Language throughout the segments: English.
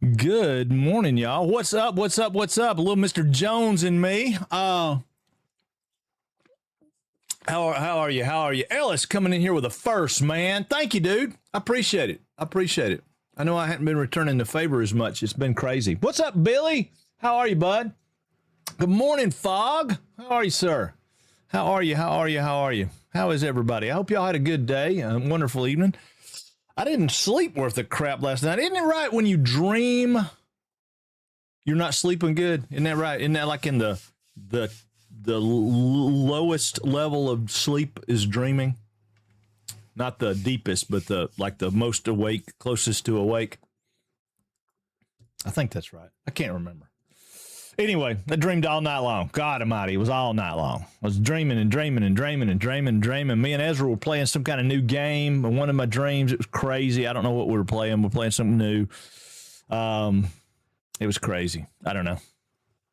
Good morning, y'all. What's up? What's up? What's up? Little Mr. Jones and me. How are you? How are you? Ellis coming in here with a first, man. Thank you, dude. I appreciate it. I appreciate it. I know I hadn't been returning the favor as much. It's been crazy. What's up, Billy? How are you, bud? Good morning, Fog. How are you, sir? How are you? How are you? How are you? How is everybody? I hope y'all had a good day, a wonderful evening. I didn't sleep worth a crap last night. Isn't it right when you dream, you're not sleeping good? Isn't that right? Isn't that like in the lowest level of sleep is dreaming? Not the deepest, but the most awake, closest to awake. I think that's right. I can't remember. Anyway, I dreamed all night long. God almighty, it was all night long. I was dreaming and dreaming and dreaming and dreaming and dreaming. Me and Ezra were playing some kind of new game. And one of my dreams, it was crazy. I don't know what we were playing. We're playing something new. It was crazy. I don't know.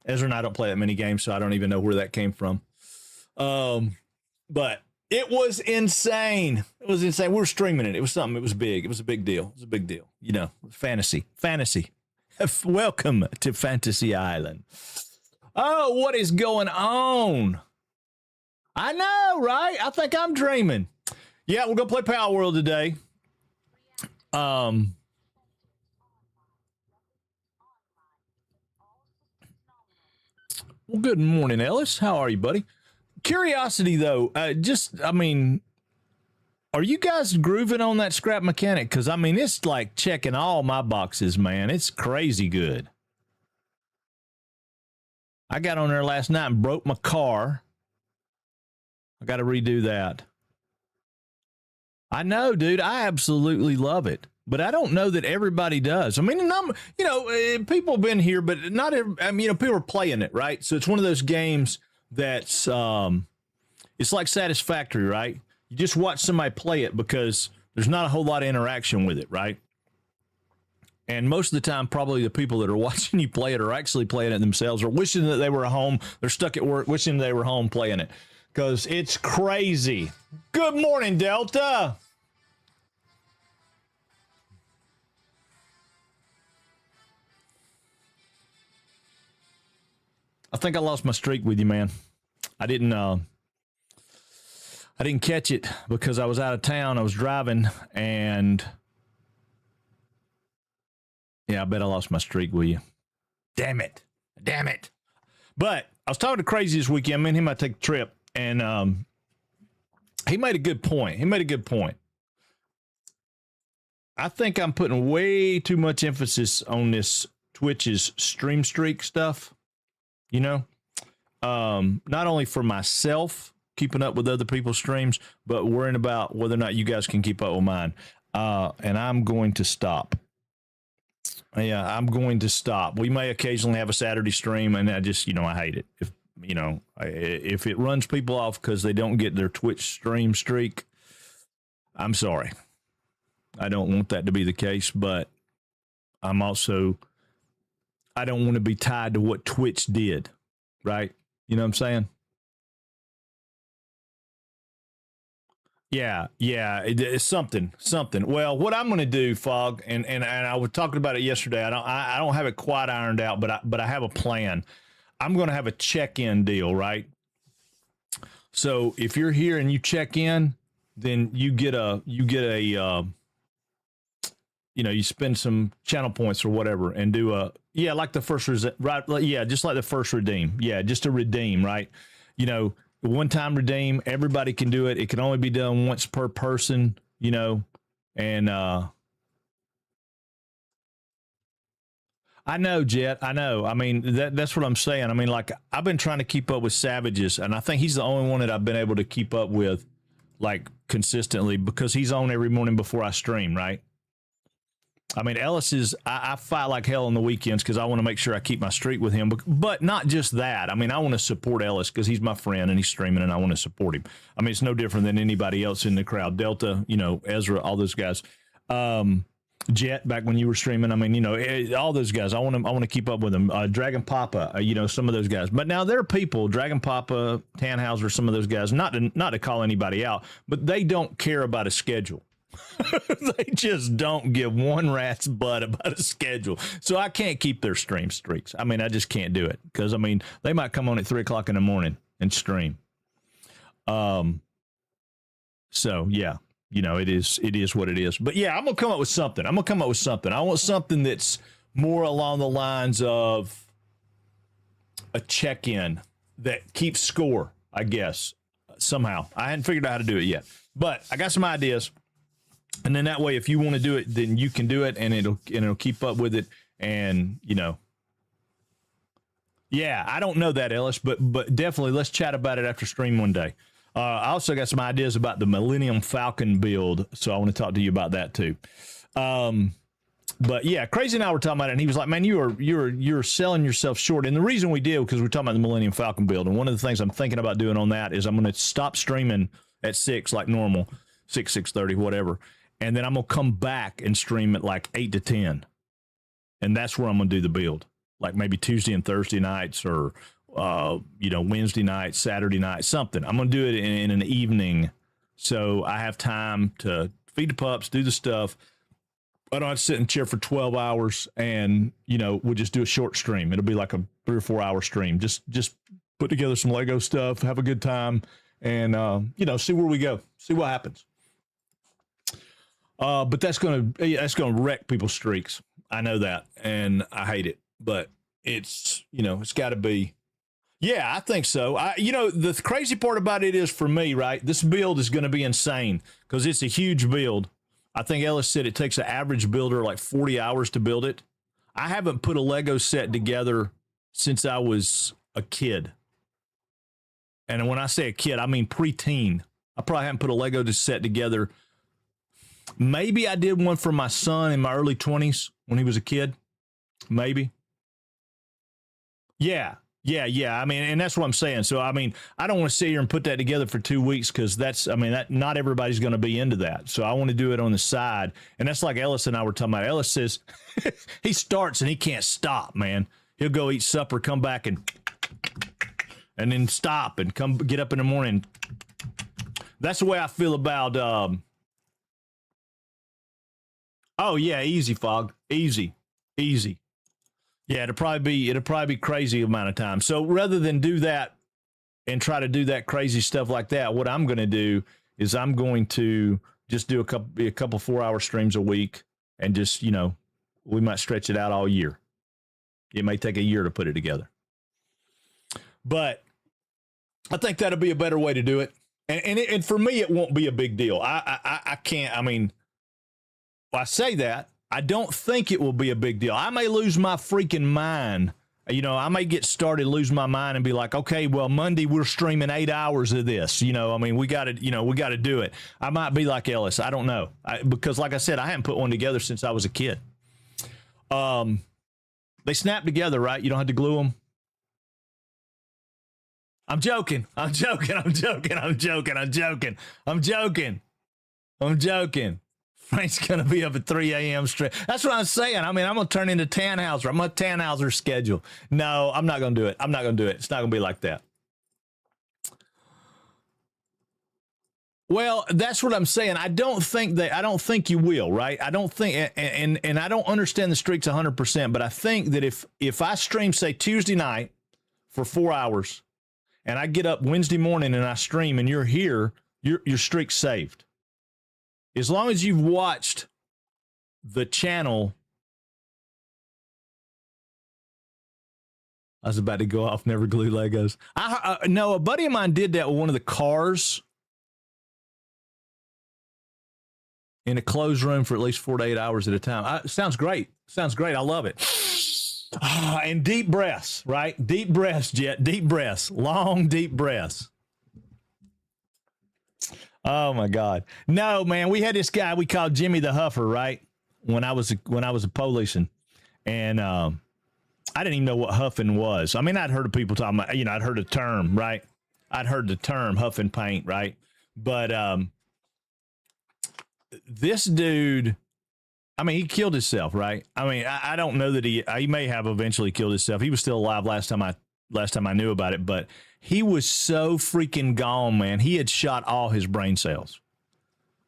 Ezra and I don't play that many games, so I don't even know where that came from. But it was insane. It was insane. We were streaming it. It was something. It was big. It was a big deal. It was a big deal. You know, fantasy. Welcome to Fantasy Island. Oh, what is going on? I know, right? I think I'm dreaming. Yeah, we're going to play Palworld today. Well, good morning, Ellis. How are you, buddy? Curiosity, though, are you guys grooving on that scrap mechanic? Because, I mean, it's like checking all my boxes, man. It's crazy good. I got on there last night and broke my car. I got to redo that. I know, dude. I absolutely love it. But I don't know that everybody does. I mean, people have been here, but not every, people are playing it, right? So it's one of those games that's, it's like Satisfactory, right? You just watch somebody play it because there's not a whole lot of interaction with it, right? And most of the time, probably the people that are watching you play it are actually playing it themselves or wishing that they were at home. They're stuck at work, wishing they were home playing it because it's crazy. Good morning, Delta. I think I lost my streak with you, man. I didn't catch it because I was out of town. I was driving, and yeah, I bet I lost my streak with you. Damn it. But I was talking to Crazy this weekend. Me and him might take a trip, and he made a good point. I think I'm putting way too much emphasis on this Twitch's stream streak stuff, not only for myself, keeping up with other people's streams, but worrying about whether or not you guys can keep up with mine. And I'm going to stop. Yeah, I'm going to stop. We may occasionally have a Saturday stream, and I just, I hate it. If it runs people off because they don't get their Twitch stream streak, I'm sorry. I don't want that to be the case, but I don't want to be tied to what Twitch did, right? You know what I'm saying? Yeah, it's something. Well, what I'm going to do, Fog, and I was talking about it yesterday. I don't have it quite ironed out, but I have a plan. I'm going to have a check-in deal, right? So if you're here and you check in, then you spend some channel points or whatever, and do like the first right, just like the first redeem, just a redeem, right? One-time redeem, everybody can do it. It can only be done once per person, and I know, Jet, I know. I mean, that's what I'm saying. I mean, like, I've been trying to keep up with Savages, and I think he's the only one that I've been able to keep up with, like, consistently, because he's on every morning before I stream, right? I mean, Ellis is, I fight like hell on the weekends because I want to make sure I keep my streak with him. But not just that. I mean, I want to support Ellis because he's my friend and he's streaming and I want to support him. I mean, it's no different than anybody else in the crowd. Delta, Ezra, all those guys. Jet, back when you were streaming. I mean, all those guys. I want to keep up with them. Dragon Papa, some of those guys. But now there are people, Dragon Papa, Tannhauser, some of those guys, not to call anybody out, but they don't care about a schedule. They just don't give one rat's butt about a schedule. So I can't keep their stream streaks. I mean, I just can't do it because, I mean, they might come on at 3 o'clock in the morning and stream. So, yeah, you know, it is what it is. But, yeah, I'm going to come up with something. I want something that's more along the lines of a check-in that keeps score, I guess, somehow. I hadn't figured out how to do it yet. But I got some ideas. And then that way, if you want to do it, then you can do it, and it'll keep up with it. And, you know, yeah, I don't know that, Ellis, but definitely let's chat about it after stream one day. I also got some ideas about the Millennium Falcon build, so I want to talk to you about that too. But yeah, Crazy and I were talking about it, and he was like, "Man, you're selling yourself short." And the reason we did, because we're talking about the Millennium Falcon build, and one of the things I'm thinking about doing on that is I'm going to stop streaming at 6 like normal, 6:30, whatever. And then I'm going to come back and stream at like 8 to 10. And that's where I'm going to do the build. Like maybe Tuesday and Thursday nights or, you know, Wednesday night, Saturday night, something. I'm going to do it in an evening so I have time to feed the pups, do the stuff. I don't have to sit in the chair for 12 hours and, you know, we'll just do a short stream. It'll be like a 3 or 4 hour stream. Just put together some Lego stuff, have a good time, and, you know, see where we go, see what happens. But that's gonna wreck people's streaks. I know that, and I hate it. But it's, you know, it's got to be. Yeah, I think so. You know, the crazy part about it is for me, right? This build is going to be insane because it's a huge build. I think Ellis said it takes an average builder like 40 hours to build it. I haven't put a Lego set together since I was a kid. And when I say a kid, I mean preteen. I probably haven't put a Lego set together. Maybe I did one for my son in my early 20s when he was a kid. Maybe. Yeah. I mean, and that's what I'm saying. So, I mean, I don't want to sit here and put that together for 2 weeks because not everybody's going to be into that. So I want to do it on the side. And that's like Ellis and I were talking about. Ellis says he starts and he can't stop, man. He'll go eat supper, come back and then stop and come get up in the morning. That's the way I feel about, oh yeah, easy, Fog. Easy. Yeah, it'll probably be crazy amount of time. So rather than do that and try to do that crazy stuff like that, what I'm going to do is I'm going to just do a couple 4-hour streams a week, and just, you know, we might stretch it out all year. It may take a year to put it together, but I think that'll be a better way to do it. And for me, it won't be a big deal. I can't. I mean. I say that, I don't think it will be a big deal. I may lose my freaking mind. You know, I may get started, lose my mind, and be like, okay, well, Monday we're streaming 8 hours of this. You know, I mean, we got to do it. I might be like Ellis. I don't know. Because like I said, I haven't put one together since I was a kid. They snap together, right? You don't have to glue them. I'm joking. Frank's going to be up at 3 a.m. straight. That's what I'm saying. I mean, I'm going to turn into Tannhauser. I'm going to Tannhauser schedule. No, I'm not going to do it. It's not going to be like that. Well, that's what I'm saying. I don't think you will, right? I don't think, and I don't understand the streaks 100%, but I think that if I stream, say, Tuesday night for 4 hours, and I get up Wednesday morning and I stream and you're here, your streak's saved. As long as you've watched the channel. I was about to go off, never glue Legos. No, a buddy of mine did that with one of the cars in a closed room for at least 4 to 8 hours at a time. Sounds great. I love it. And deep breaths, right? Deep breaths, Jet. Deep breaths. Long, deep breaths. Oh my God. No, man, we had this guy we called Jimmy the Huffer, right? When I was a policing. And I didn't even know what huffing was. I mean, I'd heard of people talking about, I'd heard the term, right? I'd heard the term huffing paint, right? But this dude, I mean, he killed himself, right? I mean, I don't know that he may have eventually killed himself. He was still alive last time I knew about it, but he was so freaking gone, man. He had shot all his brain cells.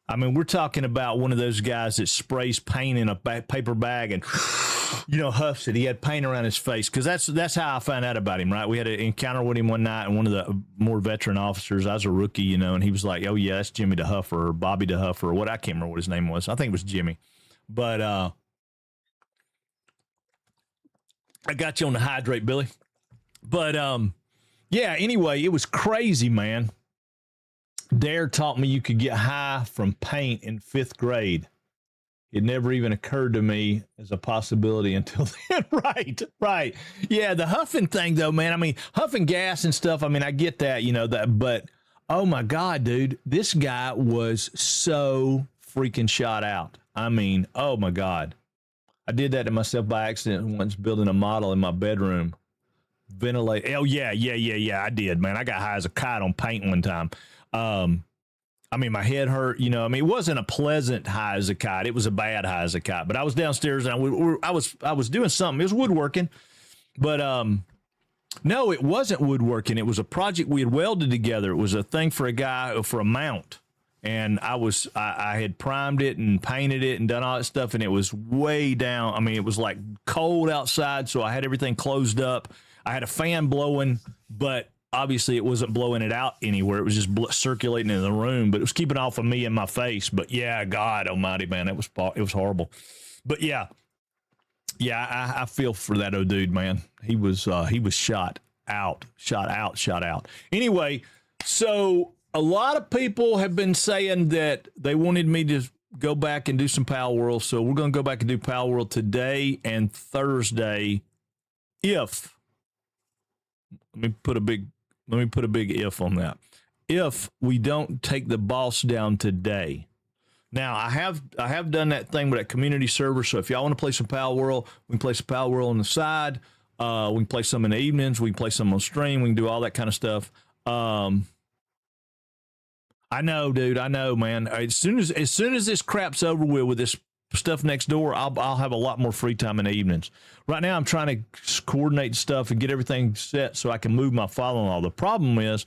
I mean, we're talking about one of those guys that sprays paint in a paper bag and, huffs it. He had paint around his face because that's how I found out about him, right? We had an encounter with him one night, and one of the more veteran officers, I was a rookie, and he was like, oh, yeah, that's Jimmy the Huffer or Bobby the Huffer or what. I can't remember what his name was. I think it was Jimmy. But I got you on the hydrate, Billy. But, yeah, anyway, it was crazy, man. Dare taught me you could get high from paint in 5th grade. It never even occurred to me as a possibility until then. Right. Yeah, the huffing thing, though, man. I mean, huffing gas and stuff, I mean, I get that, but, oh, my God, dude, this guy was so freaking shot out. I mean, oh, my God. I did that to myself by accident once building a model in my bedroom. Ventilate. Oh, yeah, I did, man. I got high as a kite on paint one time. I mean, my head hurt, it wasn't a pleasant high as a kite. It was a bad high as a kite, but I was downstairs and I was doing something. It was woodworking, but, no, it wasn't woodworking. It was a project we had welded together. It was a thing for a guy for a mount. And I had primed it and painted it and done all that stuff. And it was way down. I mean, it was like cold outside. So I had everything closed up. I had a fan blowing, but obviously it wasn't blowing it out anywhere. It was just circulating in the room, but it was keeping off of me and my face. But yeah, God almighty, man, it was horrible. But yeah, I feel for that old dude, man. He was shot out. Anyway, so a lot of people have been saying that they wanted me to go back and do some Palworld. So we're going to go back and do Palworld today and Thursday. Let me put a big if on that. If we don't take the boss down today. Now, I have done that thing with that community server. So if y'all want to play some Palworld, we can play some Palworld on the side. We can play some in the evenings. We can play some on stream. We can do all that kind of stuff. I know, dude. I know, man. As soon as this crap's over with this stuff next door, I'll have a lot more free time in the evenings. Right now, I'm trying to coordinate stuff and get everything set so I can move my father-in-law. The problem is,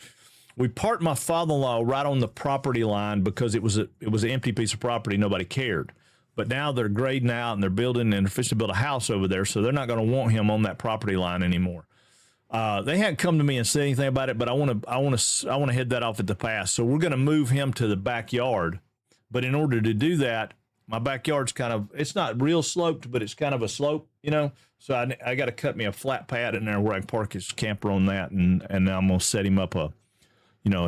we parked my father-in-law right on the property line because it was an empty piece of property. Nobody cared. But now they're grading out and they're building and officially build a house over there, so they're not going to want him on that property line anymore. They hadn't come to me and said anything about it, but I want to head that off at the pass. So we're going to move him to the backyard. But in order to do that, my backyard's it's not real sloped, but it's kind of a slope, So I got to cut me a flat pad in there where I can park his camper on that, and now I'm going to set him up a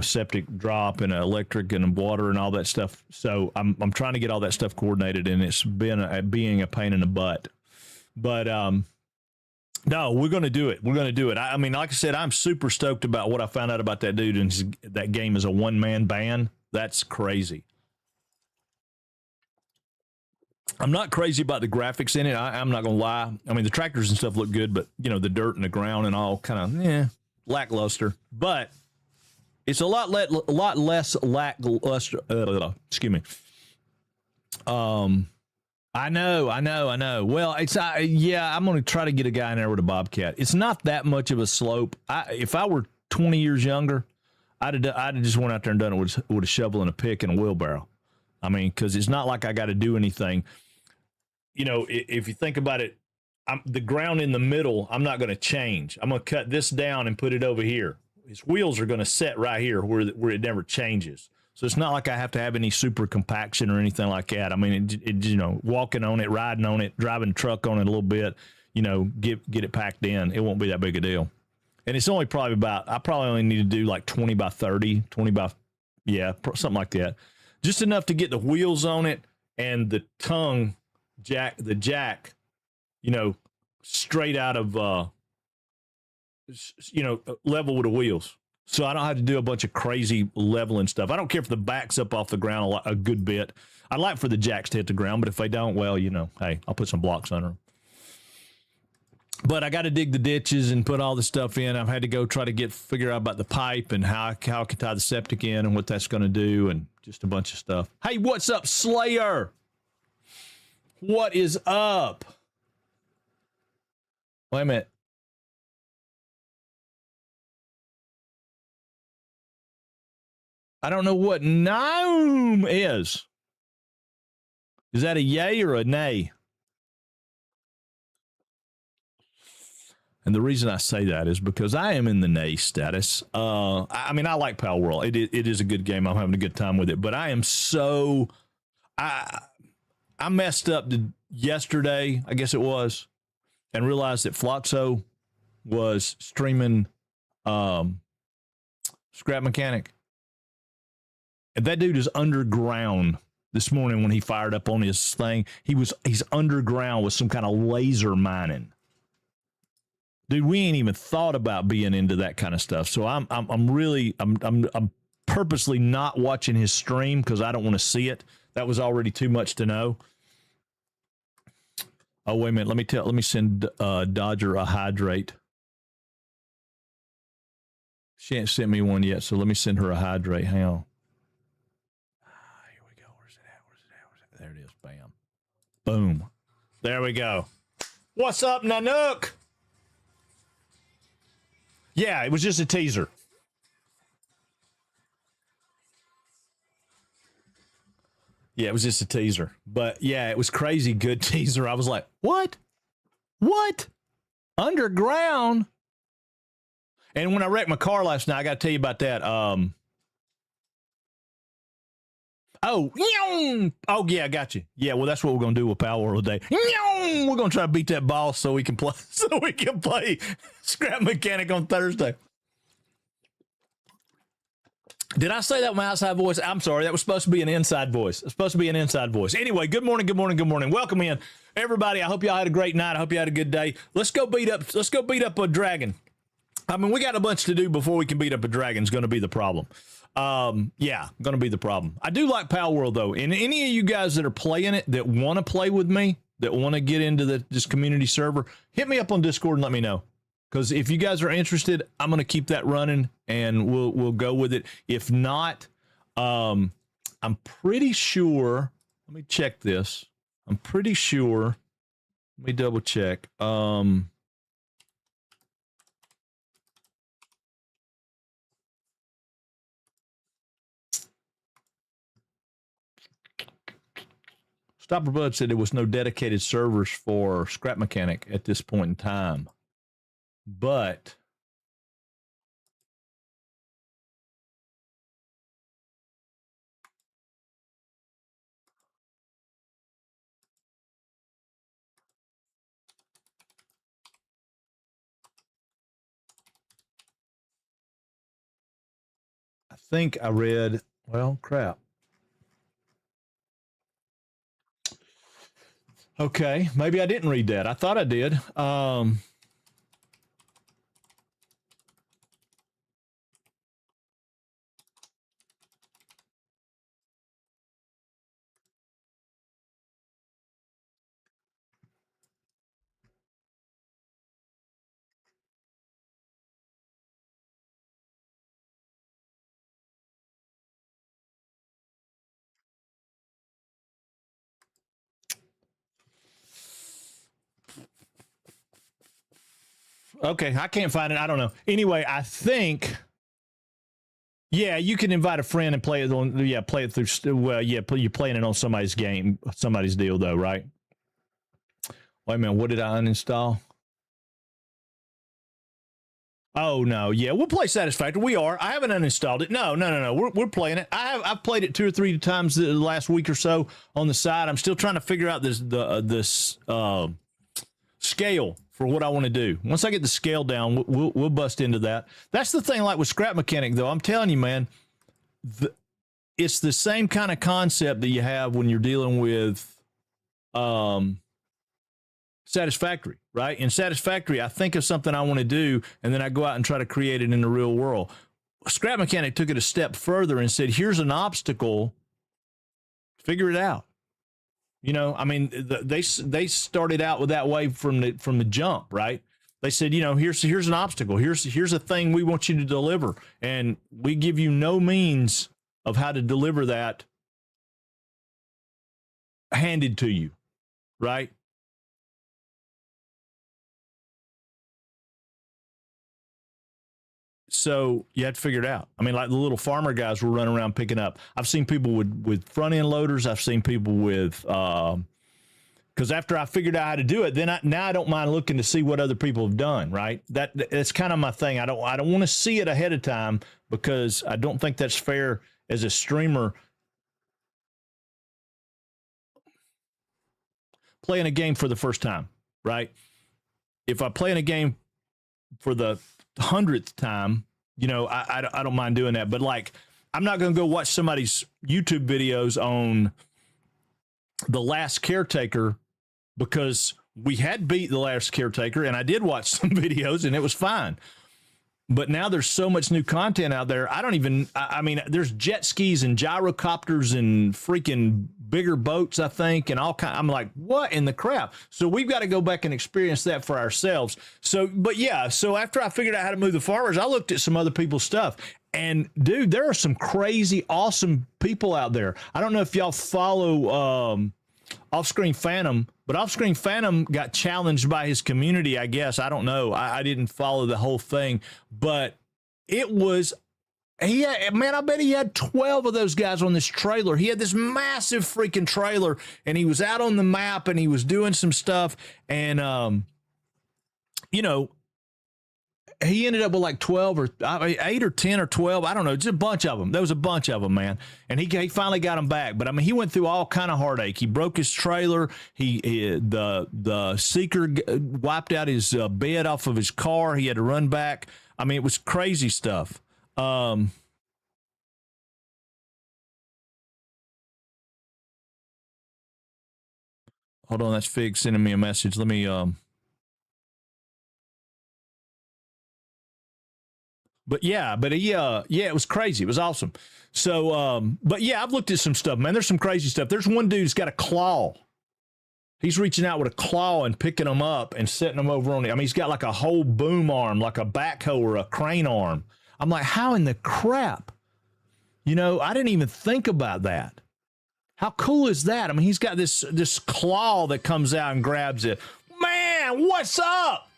septic drop and electric and water and all that stuff. So I'm trying to get all that stuff coordinated, and it's been being a pain in the butt. But no, we're going to do it. We're going to do it. I mean, like I said, I'm super stoked about what I found out about that dude, and that game is a one-man band. That's crazy. I'm not crazy about the graphics in it. I'm not going to lie. I mean, the tractors and stuff look good, but, the dirt and the ground and all kind of, lackluster. But it's a lot less lackluster. Excuse me. I know. Well, I'm going to try to get a guy in there with a Bobcat. It's not that much of a slope. If I were 20 years younger, I'd have just went out there and done it with a shovel and a pick and a wheelbarrow. I mean, because it's not like I got to do anything. If you think about it, the ground in the middle, I'm not going to change. I'm going to cut this down and put it over here. His wheels are going to set right here where it never changes. So it's not like I have to have any super compaction or anything like that. I mean, walking on it, riding on it, driving the truck on it a little bit, get it packed in. It won't be that big a deal. And it's only I probably only need to do like 20 by 30, something like that. Just enough to get the wheels on it and the jack, straight out of, level with the wheels. So I don't have to do a bunch of crazy leveling stuff. I don't care if the back's up off the ground a good bit. I'd like for the jacks to hit the ground, but if they don't, well, hey, I'll put some blocks under them. But I got to dig the ditches and put all the stuff in. I've had to go try to figure out about the pipe and how I can tie the septic in and what that's going to do and just a bunch of stuff. Hey, what's up, Slayer? What is up? Wait a minute. I don't know what Naum is. Is that a yay or a nay? And the reason I say that is because I am in the nay status. I mean, I like Palworld. It is a good game. I'm having a good time with it. But I am so I messed up yesterday, I guess it was, and realized that Floxo was streaming Scrap Mechanic. And that dude is underground. This morning when he fired up on his thing, he's underground with some kind of laser mining. Dude, we ain't even thought about being into that kind of stuff. So I'm purposely not watching his stream because I don't want to see it. That was already too much to know. Oh, wait a minute. Let me send Dodger a hydrate. She ain't sent me one yet, so let me send her a hydrate. Hang on. Here we go. Where's it at? There it is. Bam. Boom. There we go. What's up, Nanook? Yeah, it was just a teaser. Yeah, it was just a teaser. But yeah, it was crazy good teaser. I was like, what? What? Underground? And when I wrecked my car last night, I got to tell you about that. Oh, yeah, I got you. Yeah, well, that's what we're going to do with Palworld today. We're going to try to beat that boss so we can play Scrap Mechanic on Thursday. Did I say that with my outside voice? I'm sorry. That was supposed to be an inside voice. It's supposed to be an inside voice. Anyway, good morning. Welcome in, everybody. I hope y'all had a great night. I hope you had a good day. Let's go beat up a dragon. I mean, we got a bunch to do before we can beat up a dragon. Is going to be the problem. Yeah, going to be the problem. I do like Palworld though. And any of you guys that are playing it that want to play with me, that want to get into this community server, hit me up on Discord and let me know. Because if you guys are interested, I'm going to keep that running and we'll go with it. If not, I'm pretty sure. Let me check this. I'm pretty sure. Let me double check. Stopper Bud said there was no dedicated servers for Scrap Mechanic at this point in time. But I think I read, well, crap. Okay, maybe I didn't read that. I thought I did. Okay, I can't find it. I don't know. Anyway, I think, yeah, you can invite a friend and play it on. Yeah, play it through. Well, yeah, you're playing it on somebody's game, somebody's deal, though, right? Wait a minute. What did I uninstall? Oh no, yeah, we'll play Satisfactory. We are. I haven't uninstalled it. No. We're playing it. I've played it 2 or 3 times the last week or so on the side. I'm still trying to figure out this scale for what I want to do. Once I get the scale down, we'll bust into that. That's the thing. Like with Scrap Mechanic, though, I'm telling you, man, it's the same kind of concept that you have when you're dealing with Satisfactory, right? In Satisfactory, I think of something I want to do, and then I go out and try to create it in the real world. Scrap Mechanic took it a step further and said, here's an obstacle, figure it out. You know, I mean, they started out with that way from the jump, right? They said, you know, here's an obstacle. Here's a thing we want you to deliver, and we give you no means of how to deliver that handed to you, right? so you had to figure it out. I mean, like the little farmer guys were running around picking up. I've seen people with front end loaders. I've seen people with because after I figured out how to do it, then now I don't mind looking to see what other people have done. Right? That's kind of my thing. I don't want to see it ahead of time because I don't think that's fair as a streamer playing a game for the first time. Right? If I play in a game for the 100th time, you know, I don't mind doing that. But like, I'm not going to go watch somebody's YouTube videos on the last caretaker because we had beat the last caretaker and I did watch some videos and it was fine. But now there's so much new content out there. I mean, there's jet skis and gyrocopters and freaking bigger boats, I think, and all kind. I'm like, what in the crap? So we've got to go back and experience that for ourselves. So, but yeah, so after I figured out how to move the farmers, I looked at some other people's stuff. And dude, there are some crazy, awesome people out there. I don't know if y'all follow Off-Screen Phantom, but Off-Screen Phantom got challenged by his community, I guess. I don't know. I didn't follow the whole thing, but it was, man, I bet he had 12 of those guys on this trailer. He had this massive freaking trailer, and he was out on the map, and he was doing some stuff, and, you know, he ended up with like 12 or 8 or 10 or 12. I don't know. Just a bunch of them. There was a bunch of them, man. And he finally got them back. But I mean, he went through all kind of heartache. He broke his trailer. The seeker wiped out his bed off of his car. He had to run back. I mean, it was crazy stuff. Hold on. That's Fig sending me a message. Let me, But yeah, it was crazy. It was awesome. So, but yeah, I've looked at some stuff, man. There's some crazy stuff. There's one dude who's got a claw. He's reaching out with a claw and picking them up and setting them over on it. I mean, he's got like a whole boom arm, like a backhoe or a crane arm. I'm like, how in the crap? You know, I didn't even think about that. How cool is that? I mean, he's got this claw that comes out and grabs it. Man, what's up?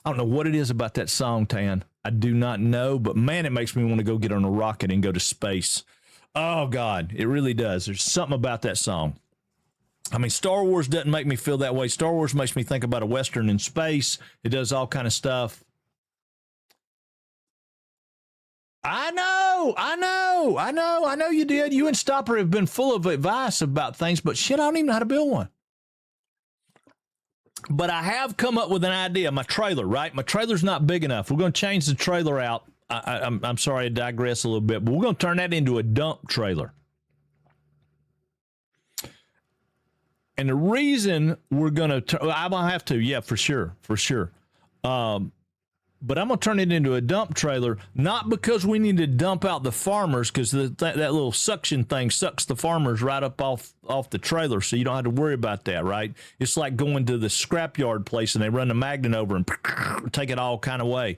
I don't know what it is about that song, Tan. I do not know, but man, it makes me want to go get on a rocket and go to space. Oh, God, it really does. There's something about that song. I mean, Star Wars doesn't make me feel that way. Star Wars makes me think about a Western in space. It does all kind of stuff. I know you did. You and Stopper have been full of advice about things, but shit, I don't even know how to build one. But I have come up with an idea. My trailer, right? My trailer's not big enough. We're going to change the trailer out. I'm sorry, I digress a little bit, but we're going to turn that into a dump trailer. And the reason we're going to, I'm going to have to, yeah, for sure. But I'm going to turn it into a dump trailer, not because we need to dump out the farmers, because that little suction thing sucks the farmers right up off the trailer, so you don't have to worry about that, right? It's like going to the scrapyard place and they run the magnet over and take it all kind of way.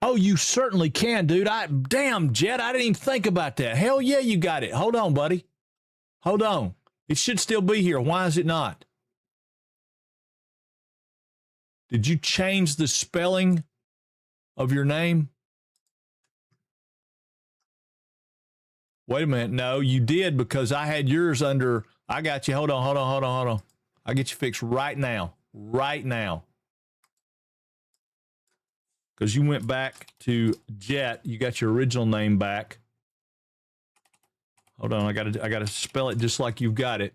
Oh, you certainly can, dude. Damn, Jet, I didn't even think about that. Hell yeah, you got it. Hold on, buddy. Hold on. It should still be here. Why is it not? Did you change the spelling of your name? Wait a minute. No, you did, because I had yours under. I got you. Hold on. I'll get you fixed right now. Because you went back to Jet. You got your original name back. Hold on. I gotta spell it just like you've got it.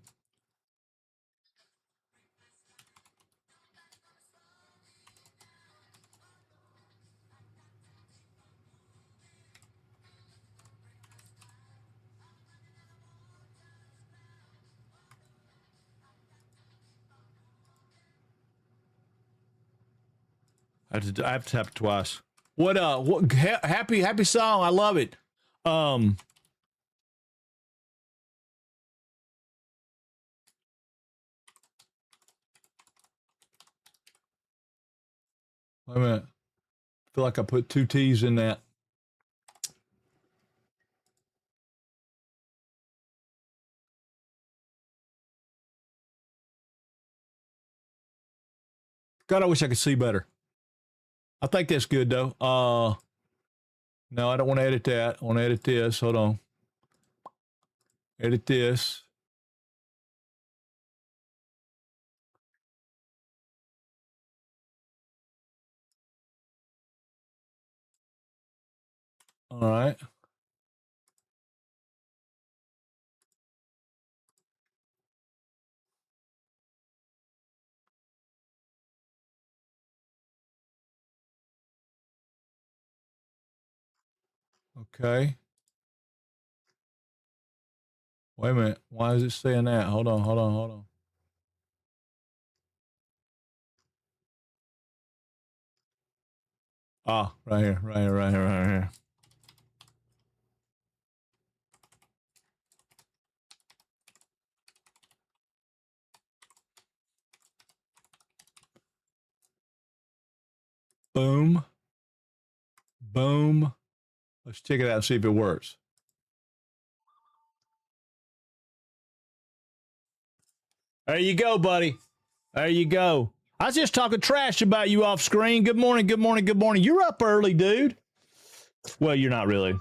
I have to tap it twice. What happy song. I love it. Wait a minute. I feel like I put 2 T's in that. God, I wish I could see better. I think that's good though. No, I don't want to edit that. I want to edit this. Hold on. Edit this. All right. Okay. Wait a minute. Why is it saying that? Hold on, hold on, hold on. Ah, right here, right here, right here, right here. Boom. Boom. Let's check it out and see if it works. There you go, buddy. There you go. I was just talking trash about you off screen. Good morning, good morning, good morning. You're up early, dude. Well, you're not really.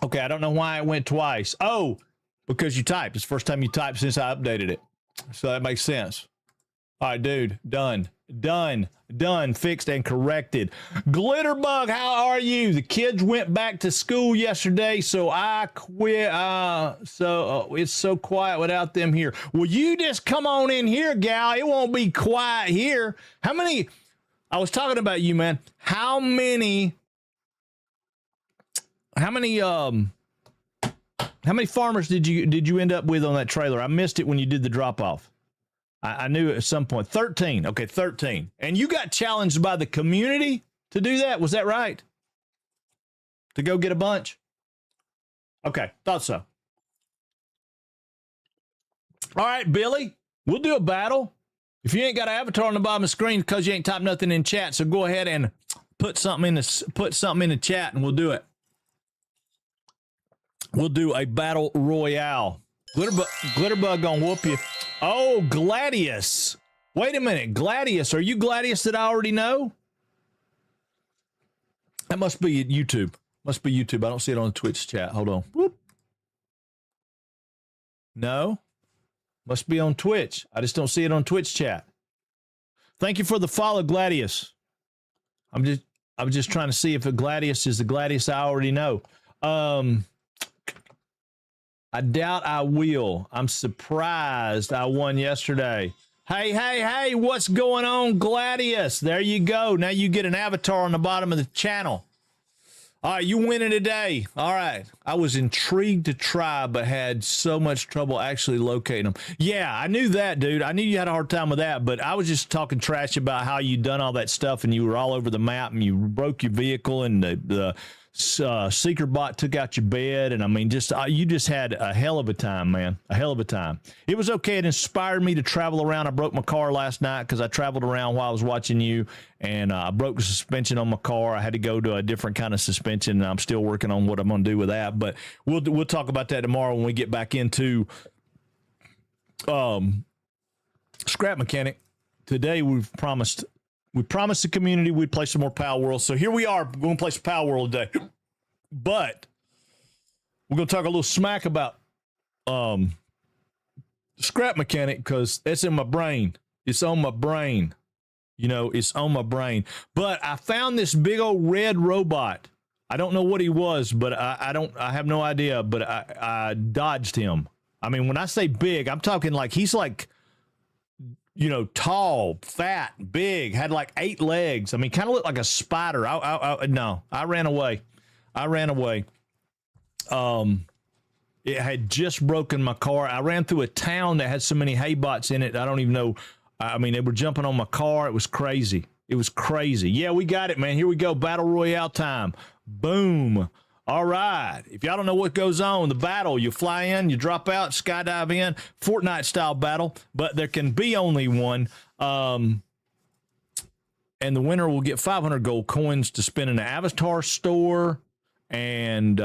Okay, I don't know why it went twice. Oh, because you typed. It's the first time you typed since I updated it. So that makes sense. All right, dude. Done. Done. Done. Fixed and corrected. Glitterbug, how are you? The kids went back to school yesterday, so I quit. It's so quiet without them here. Well, you just come on in here, gal. It won't be quiet here. How many? I was talking about you, man. How many farmers did you end up with on that trailer? I missed it when you did the drop off. I knew at some point. 13. Okay, 13. And you got challenged by the community to do that? Was that right? To go get a bunch? Okay, thought so. All right, Billy, we'll do a battle. If you ain't got an avatar on the bottom of the screen because you ain't typed nothing in chat, so go ahead and put something in the chat and we'll do it. We'll do a battle royale. Glitterbug gonna whoop you. Oh, Gladius. Wait a minute. Gladius. Are you Gladius that I already know? That must be YouTube. Must be YouTube. I don't see it on the Twitch chat. Hold on. Whoop. No. Must be on Twitch. I just don't see it on Twitch chat. Thank you for the follow, Gladius. I was just trying to see if a Gladius is the Gladius I already know. I doubt I will. I'm surprised I won yesterday. Hey, what's going on, Gladius? There you go. Now you get an avatar on the bottom of the channel. All right, you winning today. All right. I was intrigued to try, but had so much trouble actually locating them. Yeah, I knew that, dude. I knew you had a hard time with that, but I was just talking trash about how you done all that stuff and you were all over the map and you broke your vehicle and the seeker bot took out your bed, and I mean, you just had a hell of a time, man. A hell of a time. It was okay. It inspired me to travel around. I broke my car last night because I traveled around while I was watching you, and I broke the suspension on my car. I had to go to a different kind of suspension, and I'm still working on what I'm going to do with that. But we'll talk about that tomorrow when we get back into Scrap Mechanic. Today we promised the community we'd play some more Palworld. So here we are. We're going to play some Palworld today. But we're going to talk a little smack about Scrap Mechanic because it's in my brain. It's on my brain. You know, it's on my brain. But I found this big old red robot. I don't know what he was, but I have no idea. But I dodged him. I mean, when I say big, I'm talking like he's like, you know, tall, fat, big, had like 8 legs. I mean, kind of looked like a spider. No, I ran away. It had just broken my car. I ran through a town that had so many hay bots in it. I don't even know. I mean, they were jumping on my car. It was crazy. Yeah, we got it, man. Here we go. Battle Royale time. Boom. All right. If y'all don't know what goes on, the battle, you fly in, you drop out, skydive in, Fortnite style battle, but there can be only one. And the winner will get 500 gold coins to spend in the avatar store. And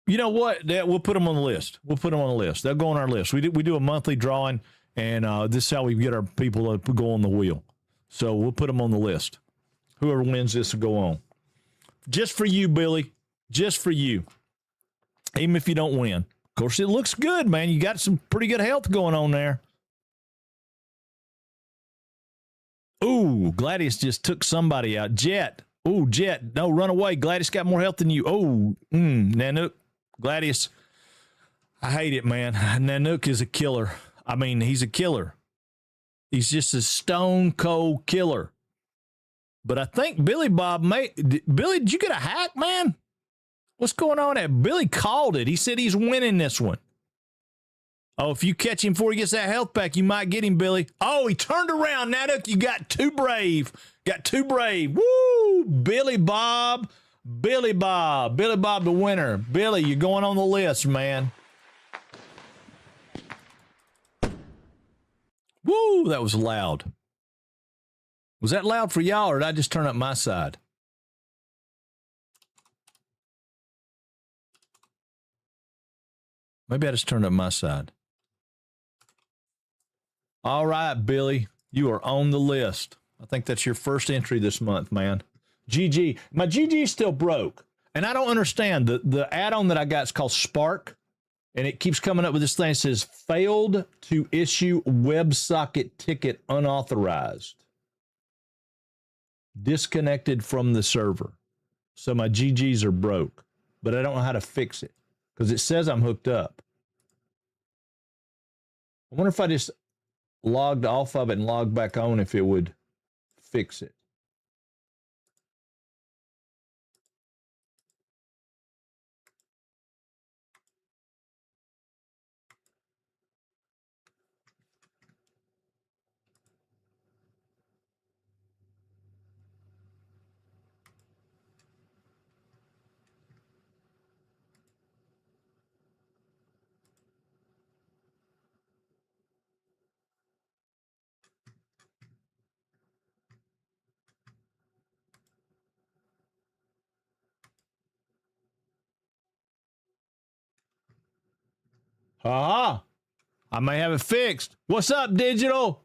You know what? We'll put them on the list. We'll put them on the list. They'll go on our list. We do a monthly drawing, and this is how we get our people to go on the wheel. So we'll put them on the list. Whoever wins this will go on. Just for you, Billy. Just for you. Even if you don't win. Of course, it looks good, man. You got some pretty good health going on there. Ooh, Gladius just took somebody out. Jet. Ooh, Jet. No, run away. Gladius got more health than you. Oh, Nanook. Gladius. I hate it, man. Nanook is a killer. I mean, he's a killer. He's just a stone cold killer. But I think Billy Bob Billy, did you get a hack, man? What's going on there? Billy called it. He said he's winning this one. Oh, if you catch him before he gets that health back, you might get him, Billy. Oh, he turned around. Nanook, you got too brave. Got too brave. Woo! Billy Bob. Billy Bob. Billy Bob the winner. Billy, you're going on the list, man. Woo! That was loud. Was that loud for y'all, or did I just turn up my side? Maybe I just turned up my side. All right, Billy, you are on the list. I think that's your first entry this month, man. GG. My GG is still broke, and I don't understand. The add-on that I got is called Spark, and it keeps coming up with this thing that says, failed to issue WebSocket ticket unauthorized. Disconnected from the server. So my GGs are broke, but I don't know how to fix it because it says I'm hooked up. I wonder if I just logged off of it and logged back on if it would fix it. Aha! I may have it fixed. What's up, Digital?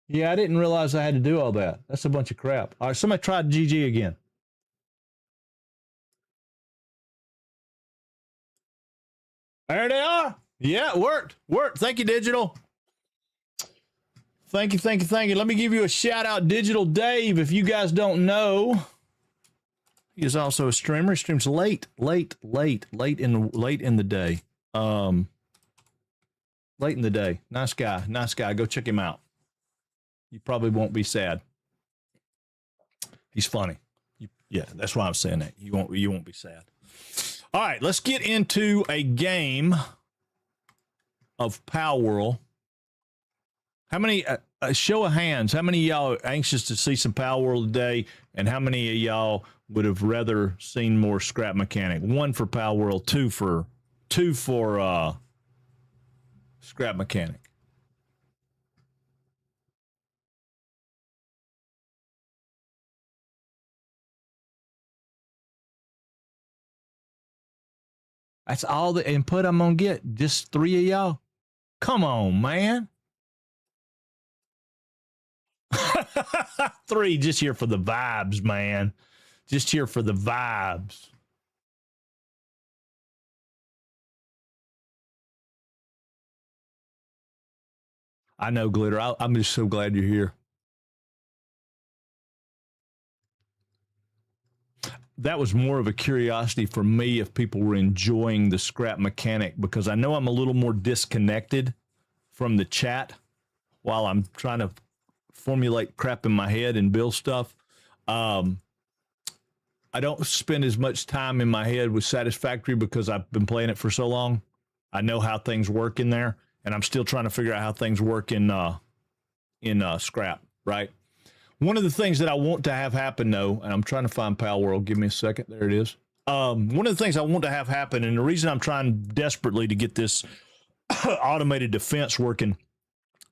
Yeah, I didn't realize I had to do all that. That's a bunch of crap. All right, somebody try GG again. There they are. Yeah, it worked. Worked. Thank you, Digital. Thank you, thank you, thank you. Let me give you a shout out, Digital Dave. If you guys don't know, he is also a streamer. He streams late in the day. Late in the day. Nice guy. Nice guy. Go check him out. You probably won't be sad. He's funny. Yeah, that's why I'm saying that. You won't be sad. All right, let's get into a game of Palworld. How many, a show of hands, how many of y'all are anxious to see some Palworld today, and how many of y'all would have rather seen more Scrap Mechanic? 1 for Palworld, 2 for Scrap Mechanic. That's all the input I'm going to get. Just 3 of y'all? Come on, man. 3, just here for the vibes, man. Just here for the vibes. I know, Glitter. I'm just so glad you're here. That was more of a curiosity for me if people were enjoying the Scrap Mechanic, because I know I'm a little more disconnected from the chat while I'm trying to formulate crap in my head and build stuff. I don't spend as much time in my head with Satisfactory because I've been playing it for so long. I know how things work in there, and I'm still trying to figure out how things work in Scrap, right? One of the things that I want to have happen, though, and I'm trying to find Palworld. Give me a second. There it is. One of the things I want to have happen, and the reason I'm trying desperately to get this automated defense working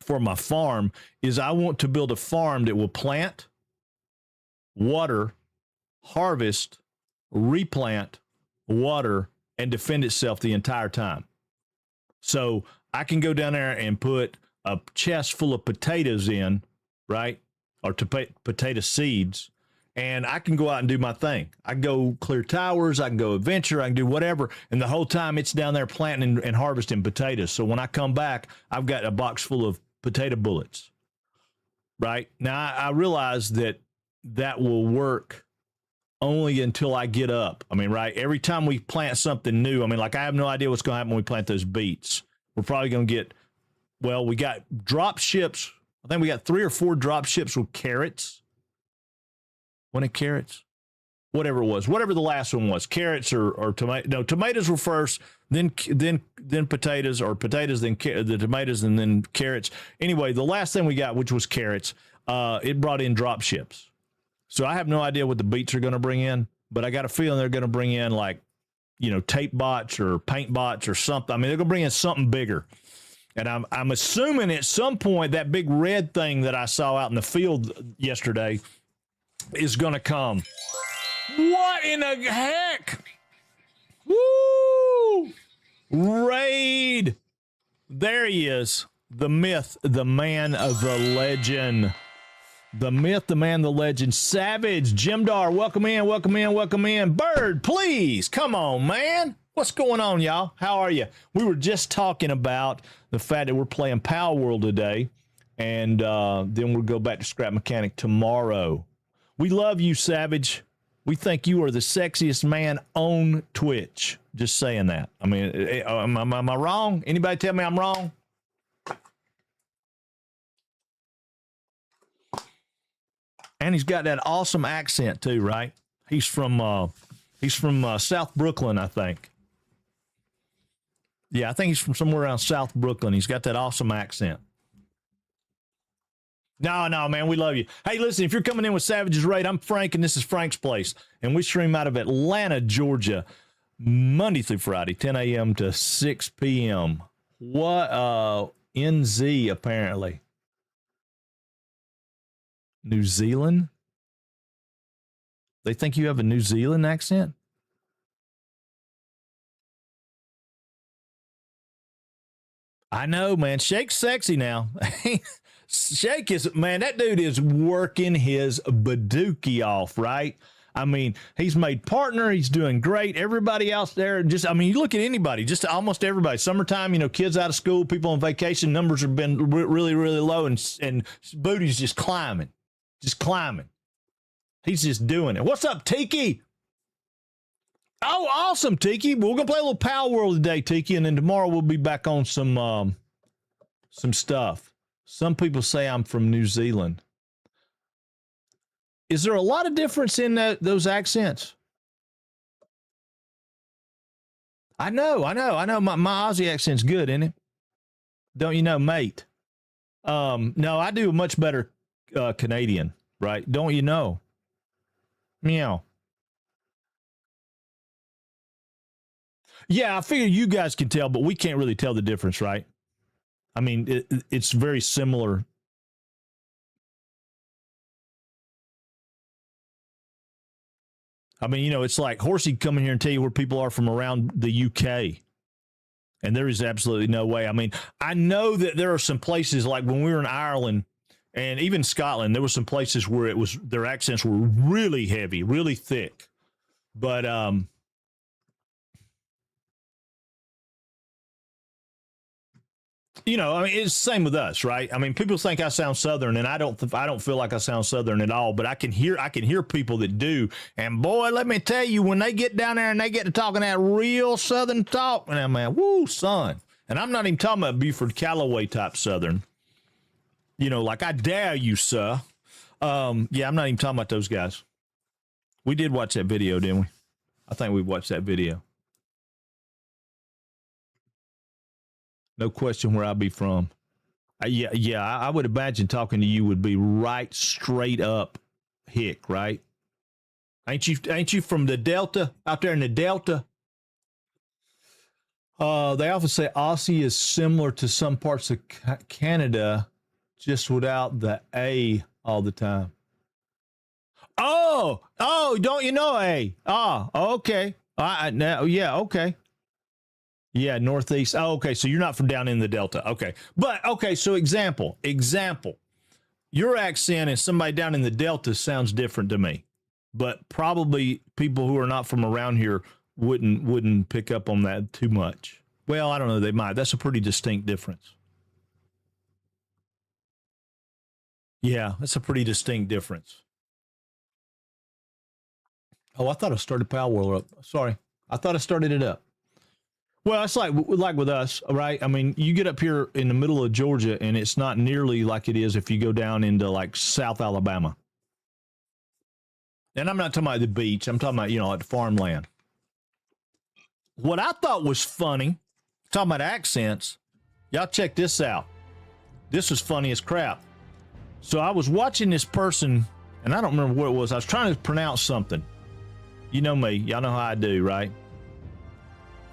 for my farm, is I want to build a farm that will plant, water, harvest, replant, water, and defend itself the entire time. So I can go down there and put a chest full of potatoes in, right? Or potato seeds. And I can go out and do my thing. I can go clear towers. I can go adventure. I can do whatever. And the whole time it's down there planting and harvesting potatoes. So when I come back, I've got a box full of potato bullets. Right? Now, I realize that will work only until I get up. I mean, right? Every time we plant something new, I mean, like I have no idea what's going to happen when we plant those beets. We're probably going to get, well, we got drop ships. I think we got 3 or 4 drop ships with carrots. Wasn't it carrots? Whatever it was, whatever the last one was, carrots or tomato. No, tomatoes were first, then potatoes, or potatoes, then the tomatoes, and then carrots. Anyway, the last thing we got, which was carrots, it brought in drop ships. So I have no idea what the beets are going to bring in, but I got a feeling they're going to bring in like, tape bots or paint bots or something. I mean, they're going to bring in something bigger. And I'm assuming at some point that big red thing that I saw out in the field yesterday is going to come. What in the heck? Woo! Raid. There he is. The myth, the man, the legend. The myth, the man, the legend. Savage, Jimdar, welcome in, welcome in, welcome in. Bird, please, come on, man. What's going on, y'all? How are you? We were just talking about the fact that we're playing Palworld today, and then we'll go back to Scrap Mechanic tomorrow. We love you, Savage. We think you are the sexiest man on Twitch. Just saying that. I mean, am I wrong? Anybody tell me I'm wrong? And he's got that awesome accent too, right? He's from South Brooklyn, I think. Yeah, I think he's from somewhere around South Brooklyn. He's got that awesome accent. No, man, we love you. Hey, listen, if you're coming in with Savage's Raid, I'm Frank, and this is Frank's Place. And we stream out of Atlanta, Georgia, Monday through Friday, 10 a.m. to 6 p.m. What? NZ, apparently. New Zealand? They think you have a New Zealand accent? I know, man. Shake's sexy now. Shake is, man, that dude is working his badookie off, right? I mean, he's made partner. He's doing great. Everybody else there, just, I mean, you look at anybody, just almost everybody. Summertime, kids out of school, people on vacation, numbers have been really, really low, and booty's just climbing. Just climbing. He's just doing it. What's up, Tiki? Oh, awesome, Tiki. We're going to play a little Palworld today, Tiki, and then tomorrow we'll be back on some stuff. Some people say I'm from New Zealand. Is there a lot of difference in those accents? I know. My Aussie accent's good, isn't it? Don't you know, mate? No, I do a much better Canadian, right? Don't you know? Meow. Yeah, I figure you guys can tell, but we can't really tell the difference, right? I mean, it's very similar. I mean, it's like Horsey come in here and tell you where people are from around the UK. And there is absolutely no way. I mean, I know that there are some places, like when we were in Ireland and even Scotland, there were some places where their accents were really heavy, really thick. But I mean, it's the same with us, right? I mean, people think I sound Southern, and I don't feel like I sound Southern at all. But I can hear people that do, and boy, let me tell you, when they get down there and they get to talking that real Southern talk, and I'm like, woo, son. And I'm not even talking about Buford Calloway type Southern. Like I dare you, sir. Yeah, I'm not even talking about those guys. We did watch that video, didn't we? I think we watched that video. No question where I'd be from. Yeah, I would imagine talking to you would be right straight up hick, right? Ain't you from the Delta, out there in the Delta? They often say Aussie is similar to some parts of Canada, just without the A all the time. Oh, don't you know? Hey, okay. Now, yeah, okay. Yeah, Northeast. Oh, okay. So you're not from down in the Delta. Okay. But, okay. So example, your accent and somebody down in the Delta sounds different to me, but probably people who are not from around here wouldn't pick up on that too much. Well, I don't know. They might. That's a pretty distinct difference. Yeah, that's a pretty distinct difference. Oh, I thought I started Palworld up. Sorry. I thought I started it up. Well, it's like with us, right? I mean, you get up here in the middle of Georgia, and it's not nearly like it is if you go down into like South Alabama. And I'm not talking about the beach. I'm talking about, like farmland. What I thought was funny, talking about accents, y'all check this out. This was funny as crap. So I was watching this person, and I don't remember what it was. I was trying to pronounce something. You know me. Y'all know how I do, right?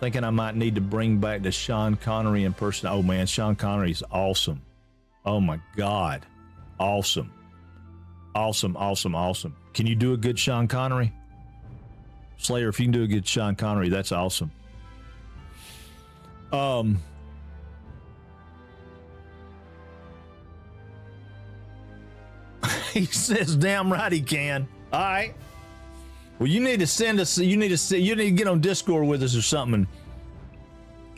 Thinking I might need to bring back the Sean Connery in person. Oh, man, Sean Connery is awesome. Oh, my God. Awesome. Awesome, awesome, awesome. Can you do a good Sean Connery? Slayer, if you can do a good Sean Connery, that's awesome. He says, damn right he can. All right. Well, you need to send us, you need to get on Discord with us or something and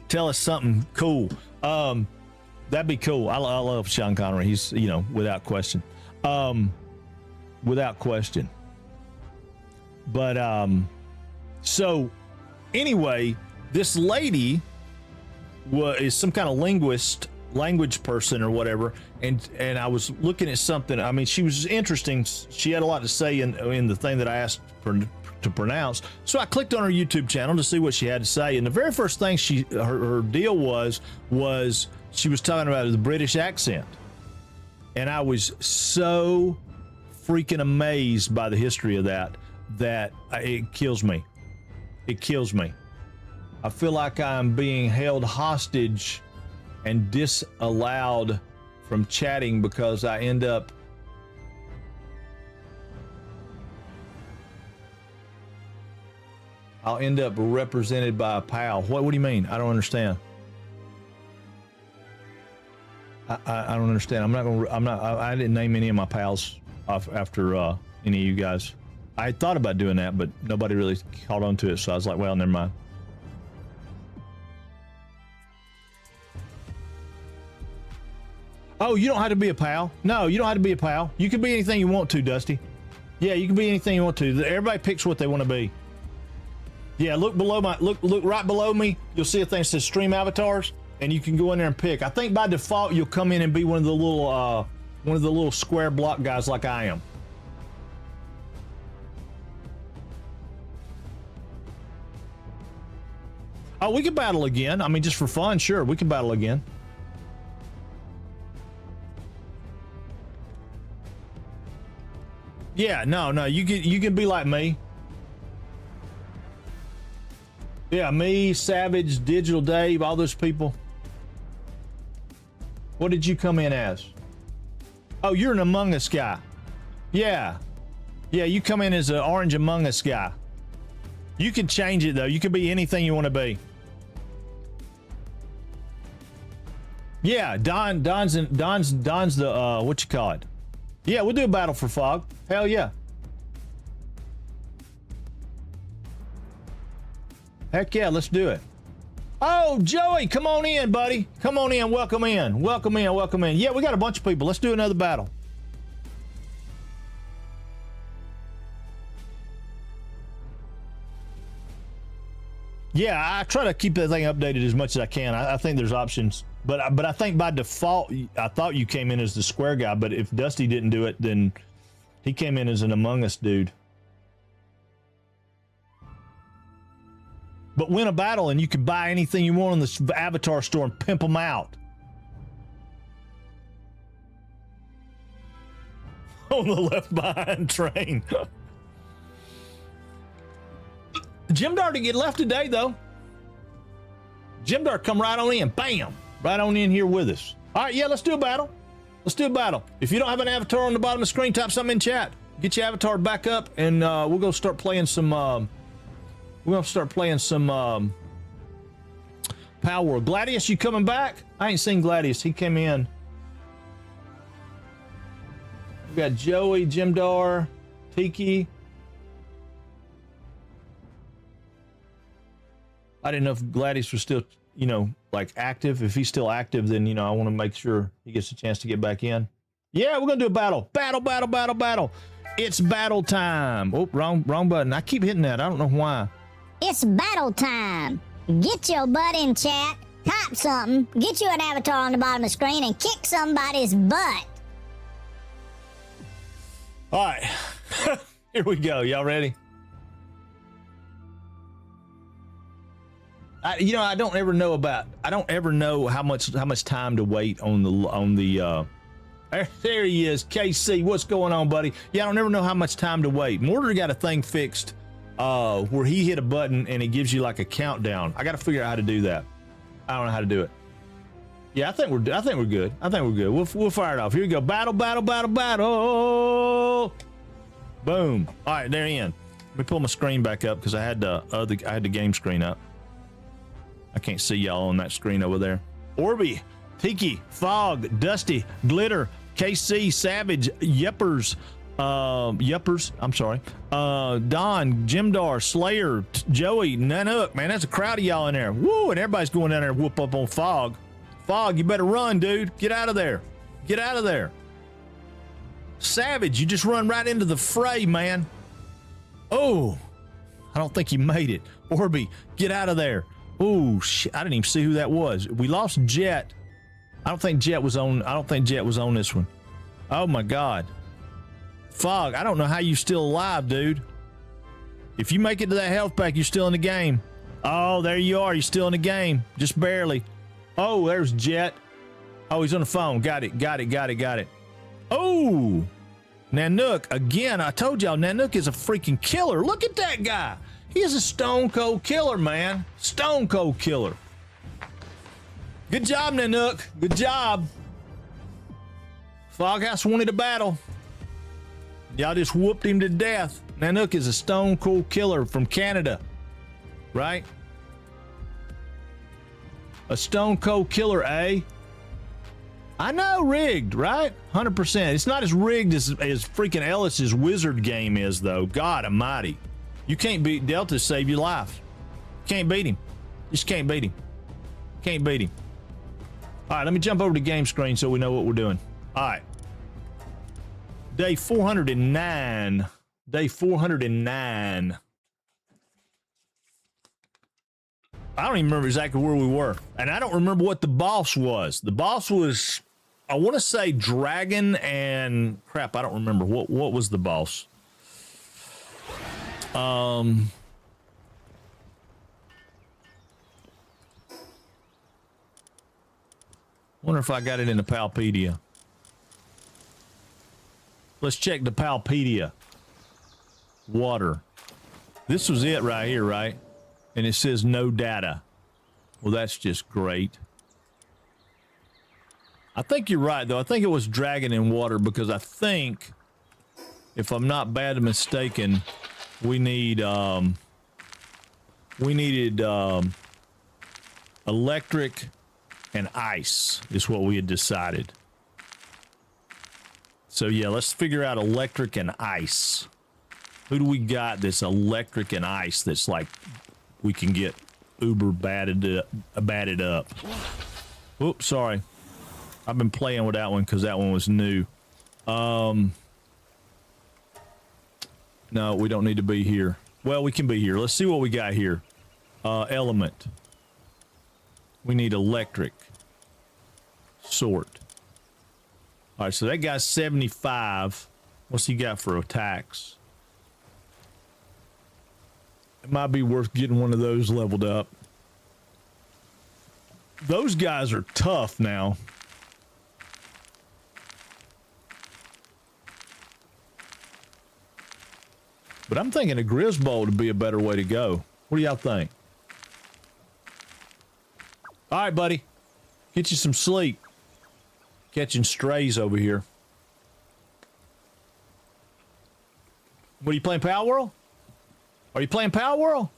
tell us something cool. That'd be cool. I love Sean Connery. He's, without question. Without question. But, so anyway, this lady is some kind of language person or whatever. And I was looking at something. I mean, she was interesting. She had a lot to say in the thing that I asked to pronounce. So I clicked on her YouTube channel to see what she had to say. And the very first thing her deal was she was talking about the British accent. And I was so freaking amazed by the history of that it kills me. It kills me. I feel like I'm being held hostage and disallowed from chatting because I end up represented by a pal. What do you mean? I don't understand. I don't understand. I didn't name any of my pals after any of you guys. I thought about doing that, but nobody really caught on to it. So I was like, well, never mind. Oh, you don't have to be a pal. No, you don't have to be a pal. You can be anything you want to, Dusty. Yeah, you can be anything you want to. Everybody picks what they want to be. Yeah, look right below me. You'll see a thing that says stream avatars, and you can go in there and pick. I think by default you'll come in and be one of the little square block guys like I am. Oh, we can battle again. I mean, just for fun, sure, we can battle again. Yeah, no, you can be like me. Yeah, me, Savage, Digital Dave, all those people. What did you come in as? Oh, you're an Among Us guy. Yeah, you come in as an orange Among Us guy. You can change it though. You can be anything you want to be. Yeah, Don's the what you call it? Yeah, we'll do a battle for Fog. Hell yeah. Heck yeah, let's do it. Oh, Joey, come on in, buddy. Come on in. Welcome in. Welcome in. Welcome in. Yeah, we got a bunch of people. Let's do another battle. Yeah, I try to keep that thing updated as much as I can. I think there's options, but I think by default, I thought you came in as the square guy, but if Dusty didn't do it, then he came in as an Among Us dude. But win a battle and you can buy anything you want in the avatar store and pimp them out. On the left behind train. Jim Dart didn't get left today, though. Jim Dart come right on in. Bam! Right on in here with us. All right, yeah, let's do a battle. Let's do a battle. If you don't have an avatar on the bottom of the screen, type something in chat. Get your avatar back up, and we'll go start playing some. We're gonna start playing some Palworld. Gladius, you coming back? I ain't seen Gladius. He came in. We got Joey, Jimdar, Tiki. I didn't know if Gladius was still, you know, like active. If he's still active, then, you know, I want to make sure he gets a chance to get back in. Yeah, we're going to do a battle. Battle. It's battle time. Oh, wrong button. I keep hitting that. I don't know why. It's battle time. Get your butt in chat, type something, get you an avatar on the bottom of the screen, and kick somebody's butt. All right. Here we go. Y'all ready? I don't ever know how much time to wait on the there he is, KC. What's going on, buddy? Yeah, I don't ever know how much time to wait. Mortar got a thing fixed where he hit a button and it gives you like a countdown. I got to figure out how to do that. I don't know how to do it. Yeah, I think we're good. We'll fire it off. Here we go. Battle. Boom. All right, they're in. Let me pull my screen back up because I had the game screen up. I can't see y'all on that screen over there. Orby, Tiki, Fog, Dusty, Glitter, KC, Savage, Yeppers, I'm sorry. Don, Jimdar, Slayer, Joey, Nanook. Man, that's a crowd of y'all in there. Woo, and everybody's going down there and whoop up on Fog. Fog, you better run, dude. Get out of there. Savage, you just run right into the fray, man. Oh, I don't think you made it. Orby, get out of there. Oh shit! I didn't even see who that was. We lost Jet. I don't think Jet was on this one. Oh my God. Fog, I don't know how you still alive, dude. If you make it to that health pack, you're still in the game. Oh, there you are. You're still in the game. Just barely. Oh, there's Jet. Oh, he's on the phone. Got it. Oh, Nanook. Again, I told y'all Nanook is a freaking killer. Look at that guy. He is a stone cold killer, man. Stone cold killer. Good job, Nanook. Good job. Foghouse wanted a battle. Y'all just whooped him to death. Nanook is a stone cold killer from Canada. Right? A stone cold killer, eh? I know, rigged, right? 100%. It's not as rigged as freaking Ellis's wizard game is, though. God almighty. You can't beat Delta, save your life. Can't beat him. Just can't beat him. All right, let me jump over to game screen so we know what we're doing. All right. Day 409. Day 409. I don't even remember exactly where we were. And I don't remember what the boss was. The boss was, I want to say dragon and crap. I don't remember. What was the boss? Wonder if I got it in the Palpedia. Let's check the Palpedia. Water. This was it right here, right? And it says no data. Well, that's just great. I think you're right, though. I think it was dragon and water because I think, if I'm not bad mistaken, we needed electric and ice is what we had decided. So yeah, let's figure out electric and ice. Who do we got that's electric and ice that's like we can get uber batted up? Oops, sorry. I've been playing with that one because that one was new. No, we don't need to be here. Well, we can be here. Let's see what we got here. Element. We need electric. Sort. All right, so that guy's 75. What's he got for attacks? It might be worth getting one of those leveled up. Those guys are tough now. But I'm thinking a Grisbold would be a better way to go. What do y'all think? All right, buddy. Get you some sleep. Catching strays over here. What are you playing, Palworld? Are you playing Palworld?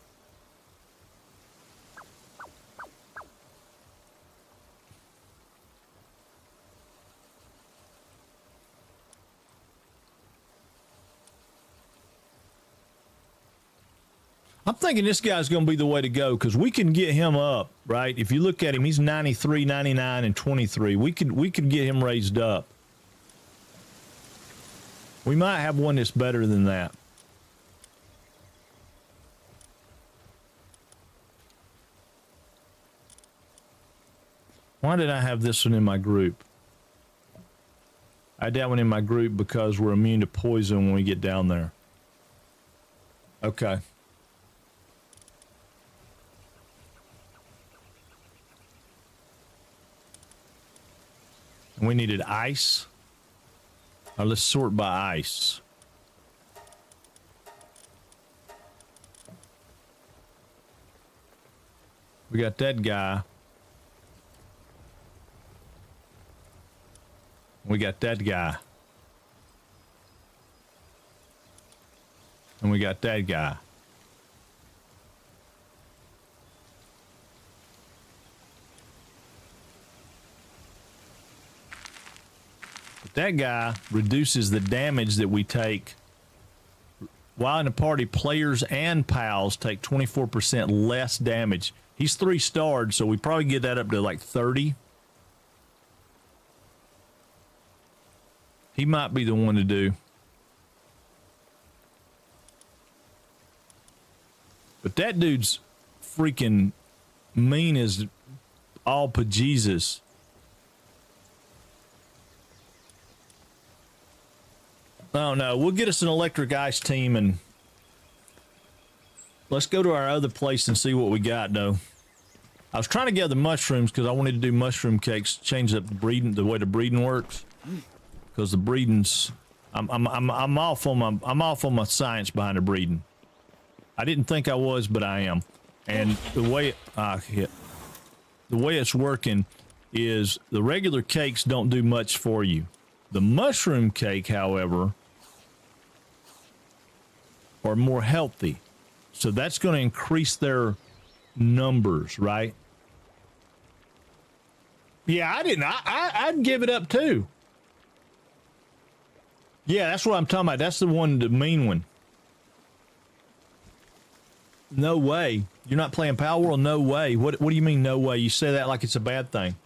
I'm thinking this guy's going to be the way to go because we can get him up, right? If you look at him, he's 93, 99, and 23. We could get him raised up. We might have one that's better than that. Why did I have this one in my group? I had that one in my group because we're immune to poison when we get down there. Okay. And we needed ice. All right, let's sort by ice. We got that guy. We got that guy. And we got that guy. But that guy reduces the damage that we take. While in the party, players and pals take 24% less damage. He's 3-starred, so we probably get that up to like 30. He might be the one to do. But that dude's freaking mean as all bejesus. I don't know. We'll get us an electric ice team and let's go to our other place and see what we got, though. I was trying to gather mushrooms because I wanted to do mushroom cakes, change up the breeding, the way the breeding works. Because the breeding's, I'm off on my science behind the breeding. I didn't think I was, but I am. And the way the way it's working is the regular cakes don't do much for you. The mushroom cake, however, are more healthy. So that's going to increase their numbers, right? Yeah, I didn't. I'd give it up too. Yeah, that's what I'm talking about. That's the one, the mean one. No way. You're not playing Palworld? No way. What do you mean no way? You say that like it's a bad thing.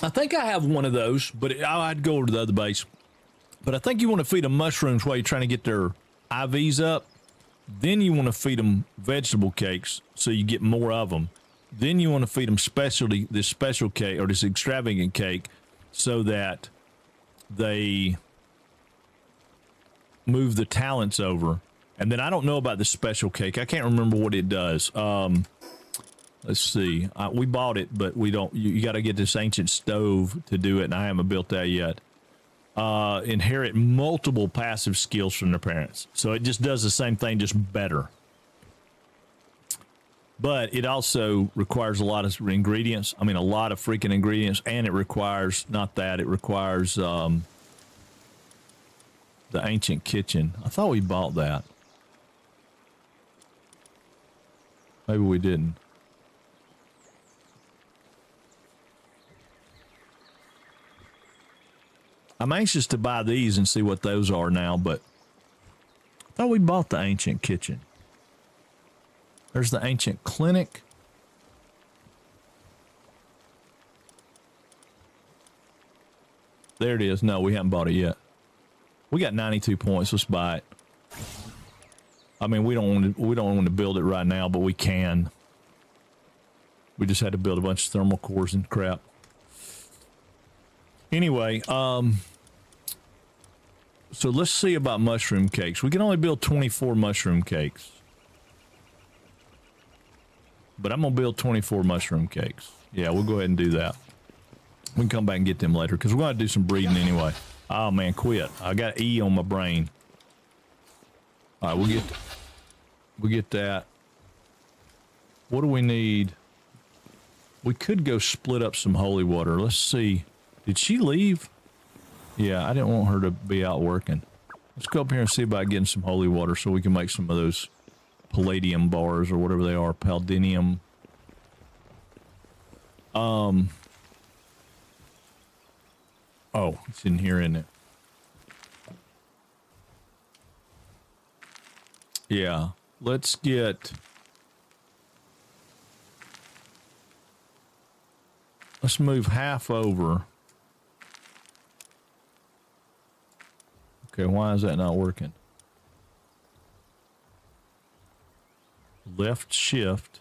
I think I have one of those, but I'd go over to the other base. But I think you want to feed them mushrooms while you're trying to get their IVs up. Then you want to feed them vegetable cakes so you get more of them. Then you want to feed them this special cake or this extravagant cake so that they move the talents over. And then I don't know about the special cake. I can't remember what it does. Let's see. We bought it, but we don't. You got to get this ancient stove to do it, and I haven't built that yet. Inherit multiple passive skills from their parents. So it just does the same thing, just better. But it also requires a lot of ingredients. I mean, a lot of freaking ingredients. And it requires, not that, it requires the ancient kitchen. I thought we bought that. Maybe we didn't. I'm anxious to buy these and see what those are now, but I thought we bought the ancient kitchen. There's the ancient clinic. There it is. No, we haven't bought it yet. We got 92 points. Let's buy it. I mean, we don't want to build it right now, but we can. We just had to build a bunch of thermal cores and crap. Anyway, so let's see about mushroom cakes. We can only build 24 mushroom cakes. But I'm going to build 24 mushroom cakes. Yeah, we'll go ahead and do that. We can come back and get them later because we're going to do some breeding anyway. Oh, man, quit. I got E on my brain. All right, we'll get that. What do we need? We could go split up some holy water. Let's see. Did she leave? Yeah, I didn't want her to be out working. Let's go up here and see about getting some holy water so we can make some of those palladium bars or whatever they are. Palladium. Oh, it's in here, isn't it? Yeah, let's get... Let's move half over. Okay, why is that not working? Left shift.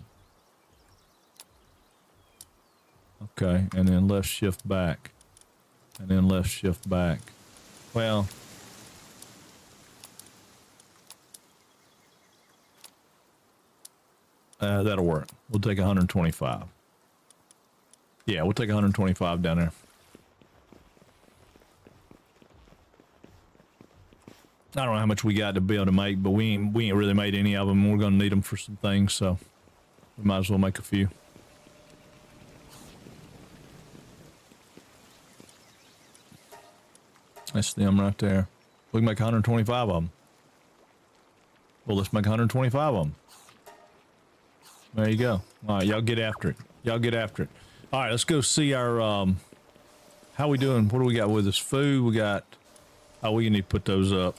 Okay, and then left shift back. And then left shift back. Well... that'll work. We'll take 125. Yeah, we'll take 125 down there. I don't know how much we got to be able to make, but we ain't really made any of them. We're going to need them for some things, so we might as well make a few. That's them right there. We can make 125 of them. Well, let's make 125 of them. There you go. All right, y'all get after it. Y'all get after it. All right, let's go see our, how we doing? What do we got with us? Food, we got, oh, we need to put those up.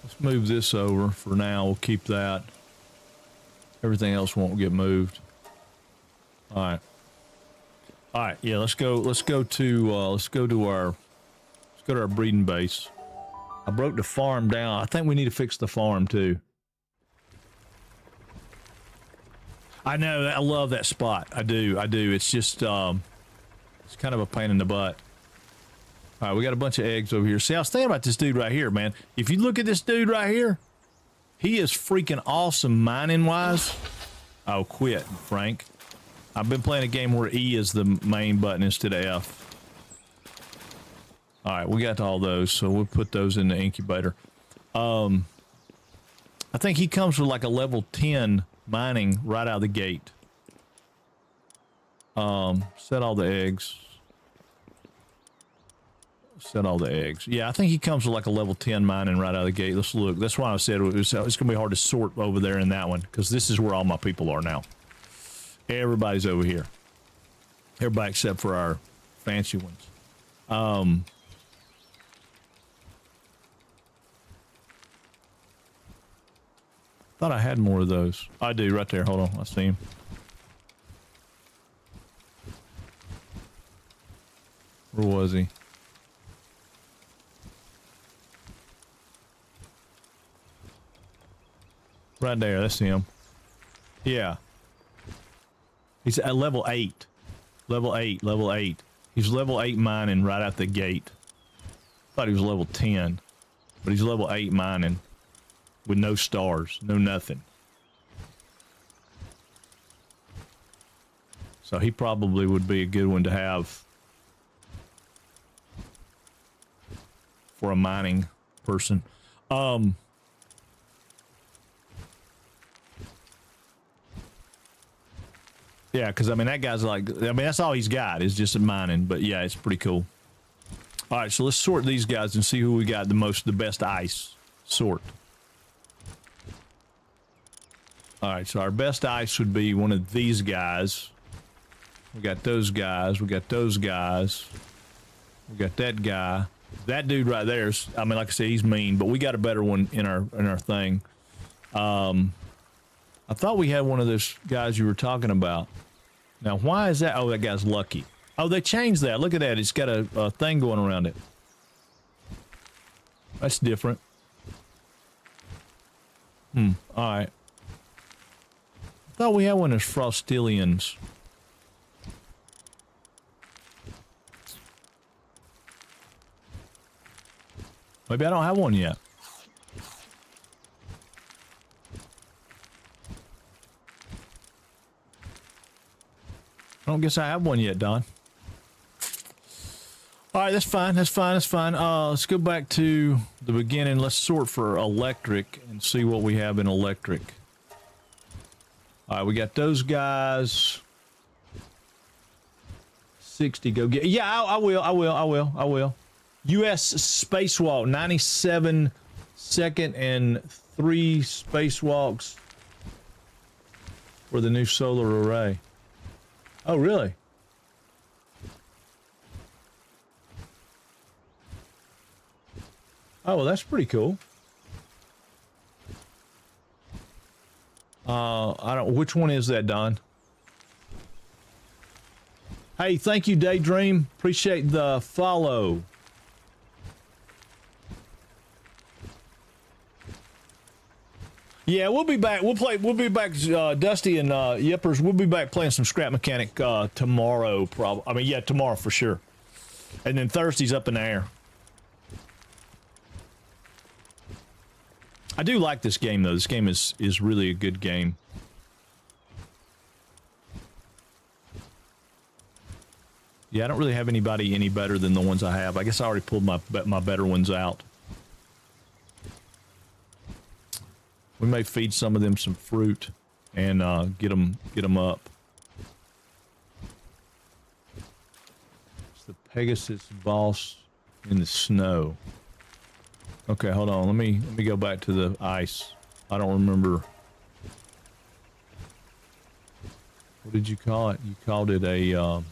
Let's move this over for now. We'll keep that. Everything else won't get moved. All right. All right, yeah, let's go to our breeding base. I broke the farm down. I think we need to fix the farm too. I know, I love that spot. I do. It's just, it's kind of a pain in the butt. All right, we got a bunch of eggs over here. See, I was thinking about this dude right here, man. If you look at this dude right here, he is freaking awesome mining-wise. Oh, quit, Frank. I've been playing a game where E is the main button instead of F. All right, we got all those, so we'll put those in the incubator. I think he comes with like a level 10 mining right out of the gate. Set all the eggs. Set all the eggs. Yeah, I think he comes with like a level 10 mining right out of the gate. Let's look. That's why I said it's going to be hard to sort over there in that one, because this is where all my people are now. Everybody's over here. Everybody except for our fancy ones. Thought I had more of those. I do, right there. Hold on, I see him. Where was he? Right there, that's him. Yeah. He's at level 8. Level 8, level 8. He's level 8 mining right out the gate. Thought he was level 10. But he's level 8 mining. With no stars, no nothing. So he probably would be a good one to have for a mining person. Yeah, because I mean that guy's like, I mean that's all he's got is just mining. But yeah, it's pretty cool. All right, so let's sort these guys and see who we got the best ice. Sort. All right, so our best ice would be one of these guys. We got those guys. We got those guys. We got that guy. That dude right there. I mean, like I said, he's mean, but we got a better one in our thing. I thought we had one of those guys you were talking about. Now, why is that? Oh, that guy's lucky. Oh, they changed that. Look at that. It's got a thing going around it. That's different. All right. I thought we had one of those Frostilians. Maybe I don't have one yet. I don't guess I have one yet, Don. All right, right, that's fine. That's fine. That's fine. Let's go back to the beginning. Let's sort for electric and see what we have in electric. All right, we got those guys. 60, go get. Yeah, I will. U.S. spacewalk, 97 second and 3 spacewalks for the new solar array. Oh, really? Oh, well, that's pretty cool. I don't. Which one is that, Don? Hey, thank you, Daydream. Appreciate the follow. Yeah, we'll be back. We'll be back. Dusty and Yippers. We'll be back playing some Scrap Mechanic tomorrow. Probably. I mean, yeah, tomorrow for sure. And then Thursday's up in the air. I do like this game though. This game is really a good game. Yeah, I don't really have anybody any better than the ones I have. I guess I already pulled my better ones out. We may feed some of them some fruit and get them up. It's the Pegasus boss in the snow. Okay, hold on. Let me go back to the ice. I don't remember. What did you call it? You called it a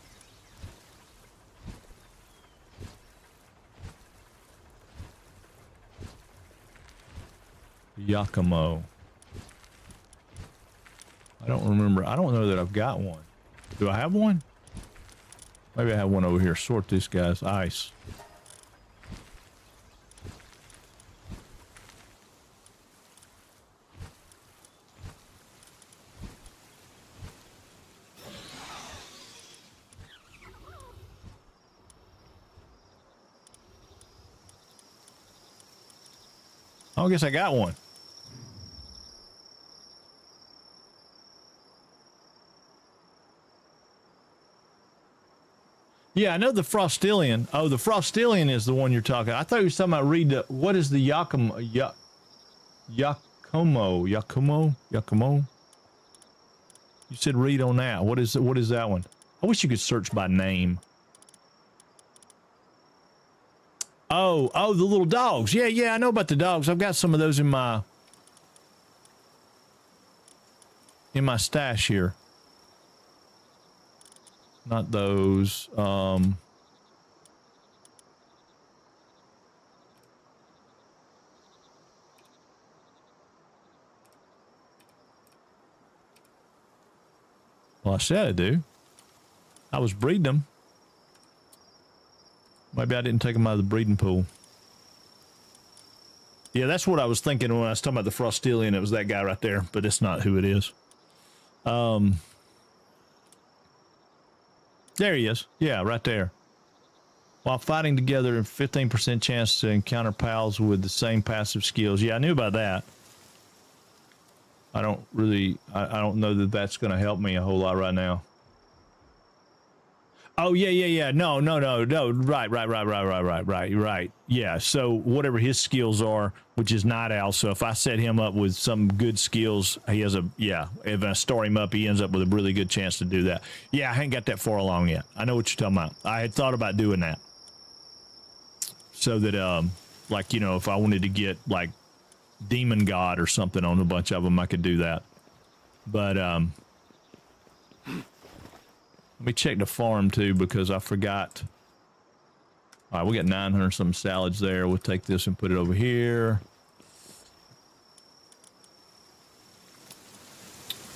Yakimo. I don't remember. I don't know that I've got one. Do I have one? Maybe I have one over here. Sort this guy's ice. I guess I got one. Yeah, I know the Frostillion. Oh, the Frostillion is the one you're talking. I thought you were talking about read the, what is the Yakumo? Yakumo? You said read on that. What is that one? I wish you could search by name. Oh, the little dogs. Yeah, I know about the dogs. I've got some of those in my stash here. Not those. Well, I said I do. I was breeding them. Maybe I didn't take them out of the breeding pool. Yeah, that's what I was thinking when I was talking about the Frostillion. It was that guy right there, but it's not who it is. There he is. Yeah, right there. While fighting together, 15% chance to encounter pals with the same passive skills. Yeah, I knew about that. I don't know that that's going to help me a whole lot right now. Oh, yeah. No. Right. Yeah, so whatever his skills are, which is Night Owl, so if I set him up with some good skills, he has if I store him up, he ends up with a really good chance to do that. Yeah, I ain't got that far along yet. I know what you're talking about. I had thought about doing that. So that, like, you know, if I wanted to get, like, Demon God or something on a bunch of them, I could do that. But, let me check the farm too, because I forgot. All right, we got 900 some salads there. We'll take this and put it over here.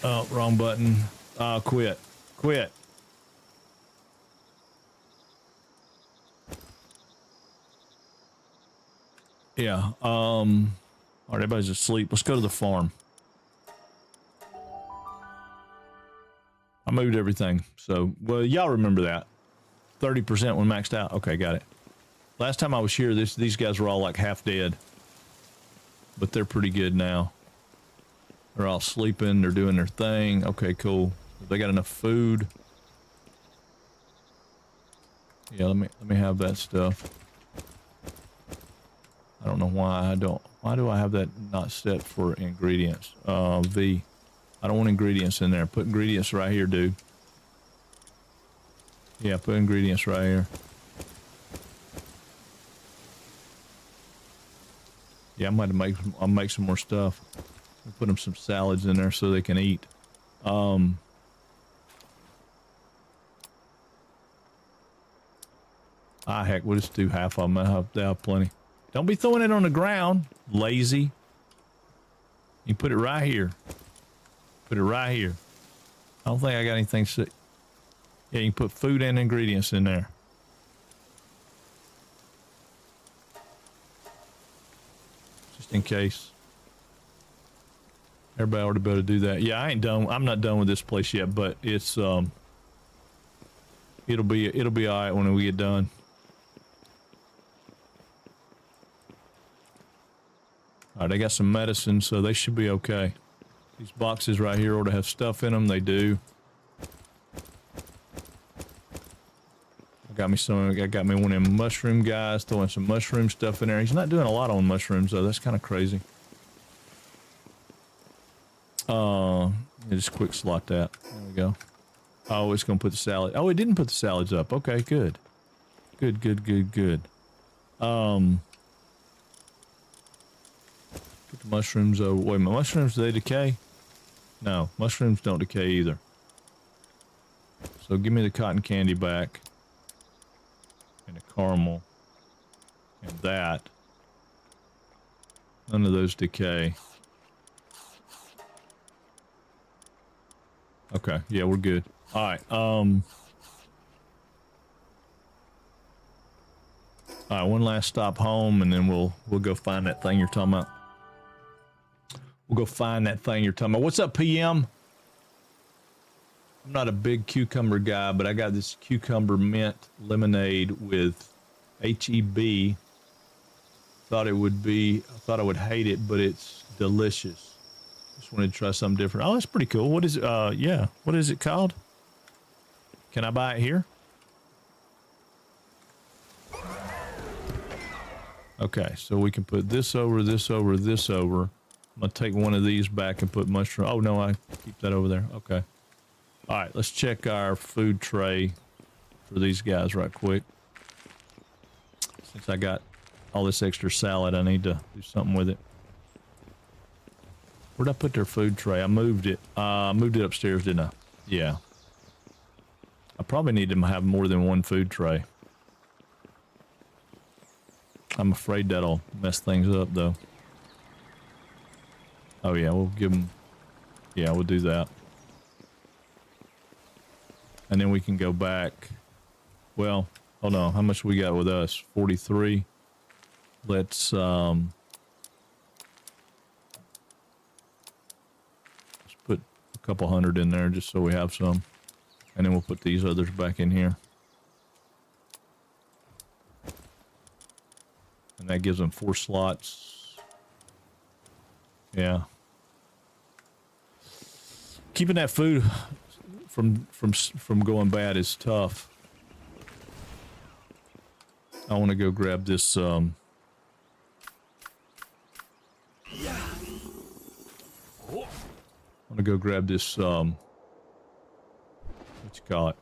Oh, wrong button. Quit. Yeah. All right, everybody's asleep. Let's go to the farm. I moved everything. So, well, y'all remember that. 30% when maxed out. Okay, got it. Last time I was here, these guys were all like half dead. But they're pretty good now. They're all sleeping. They're doing their thing. Okay, cool. They got enough food. Yeah, let me have that stuff. I don't know why I don't. Why do I have that not set for ingredients? V. I don't want ingredients in there. Put ingredients right here, dude. Yeah, put ingredients right here. Yeah, I might make. I'll make some more stuff. Put them some salads in there so they can eat. Heck, we'll just do half of them. They have plenty. Don't be throwing it on the ground, lazy. You put it right here. Put it right here. I don't think I got anything. Yeah, you can put food and ingredients in there. Just in case. Everybody ought to be able to do that. Yeah, I ain't done. I'm not done with this place yet, but it's it'll be all right when we get done. All right, I got some medicine, so they should be okay. These boxes right here ought to have stuff in them. They do. I got me one of them mushroom guys, throwing some mushroom stuff in there. He's not doing a lot on mushrooms, though. That's kind of crazy. Just quick slot that. There we go. Oh, it's going to put the salad. Oh, it didn't put the salads up. Okay, good. Good. Put the mushrooms over. Wait a minute. Mushrooms, do they decay? No, mushrooms don't decay either. So give me the cotton candy back. And the caramel. And that. None of those decay. Okay, yeah, we're good. All right, all right, one last stop home, and then we'll go find that thing you're talking about. We'll go find that thing you're talking about. What's up, PM? I'm not a big cucumber guy, but I got this cucumber mint lemonade with HEB. I thought I would hate it, but it's delicious. Just wanted to try something different. Oh, that's pretty cool. What is it? Yeah. What is it called? Can I buy it here? Okay, so we can put this over, this over, this over. I'm gonna take one of these back and put mushroom. Oh no, I keep that over there. Okay. All right, let's check our food tray for these guys right quick. Since I got all this extra salad, I need to do something with it. Where'd I put their food tray? I moved it. Moved it upstairs, didn't I? Yeah. I probably need to have more than one food tray. I'm afraid that'll mess things up, though. Oh, yeah, we'll give them... Yeah, we'll do that. And then we can go back. Well, hold on. How much we got with us? 43. Let's put a couple hundred in there just so we have some. And then we'll put these others back in here. And that gives them 4 slots. Yeah. Keeping that food from going bad is tough. I want to go grab this I want to go grab this what you call it?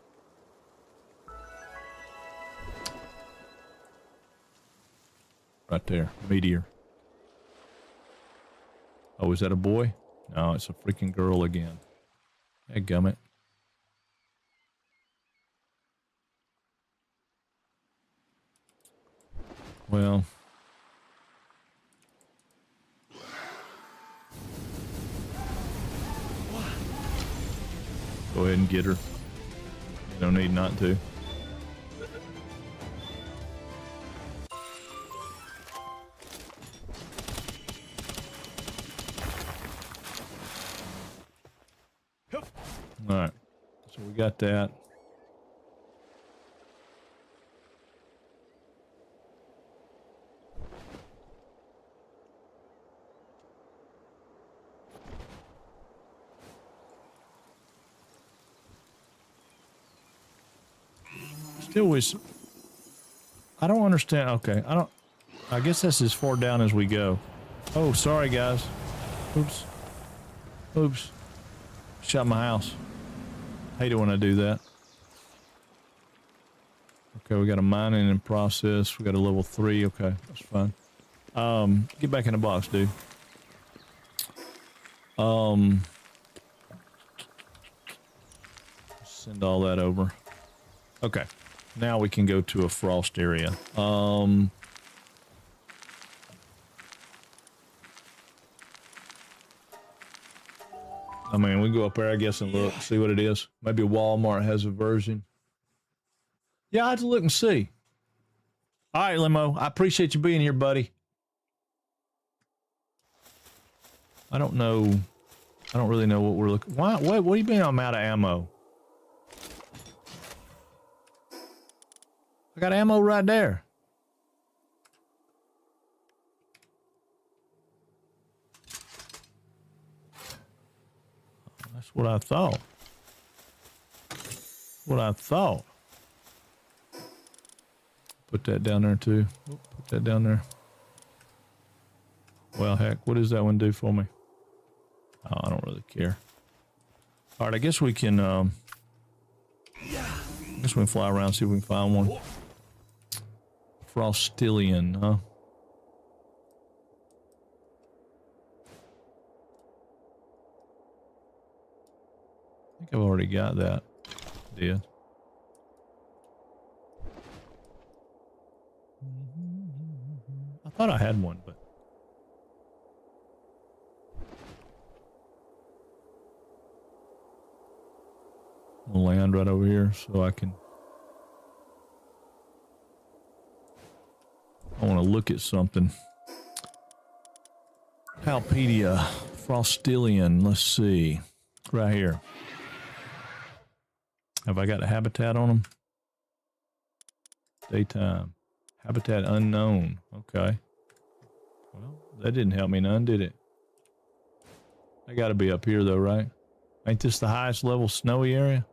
Right there, meteor. Oh, is that a boy? No, it's a freaking girl again. Hey, gummit. Well. Go ahead and get her. No need not to. All right, so we got that. Still wish I don't understand. Okay, I guess that's as far down as we go. Oh, sorry guys. Oops. Oops. Shot my house. Hate it when I do that. Okay, we got a mining in process. We got a level 3. Okay, that's fine. Get back in the box, dude. Send all that over. Okay. Now we can go to a frost area. I mean, we can go up there, I guess, and look, see what it is. Maybe Walmart has a version. Yeah, I have to look and see. All right, Limo. I appreciate you being here, buddy. I don't know. I don't really know what we're looking. Why? What do you mean I'm out of ammo? I got ammo right there. That's what I thought. What I thought. Put that down there too. Put that down there. Well, heck, what does that one do for me? Oh, I don't really care. All right, I guess we can. I guess we can fly around, see if we can find one. Frostilian, huh? I think I've already got that. Did. I thought I had one, but. I'll land right over here so I can. I want to look at something. Palpedia, Frostilian, let's see. Right here. Have I got a habitat on them? Daytime. Habitat unknown. Okay. Well, that didn't help me none, did it? I got to be up here though, right? Ain't this the highest level snowy area?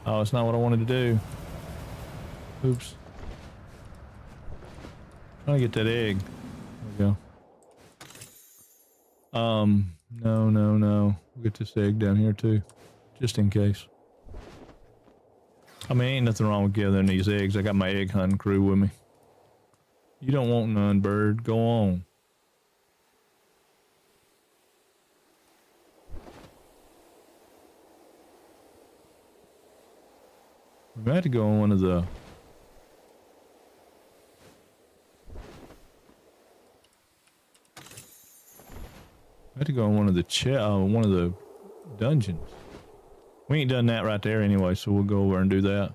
Oh, it's not what I wanted to do. Oops. Trying to get that egg. There we go. No. We'll get this egg down here too. Just in case. I mean, ain't nothing wrong with gathering these eggs. I got my egg hunting crew with me. You don't want none, bird. Go on. We had to go on one of the. I had to go on one of the dungeons. We ain't done that right there anyway, so we'll go over and do that.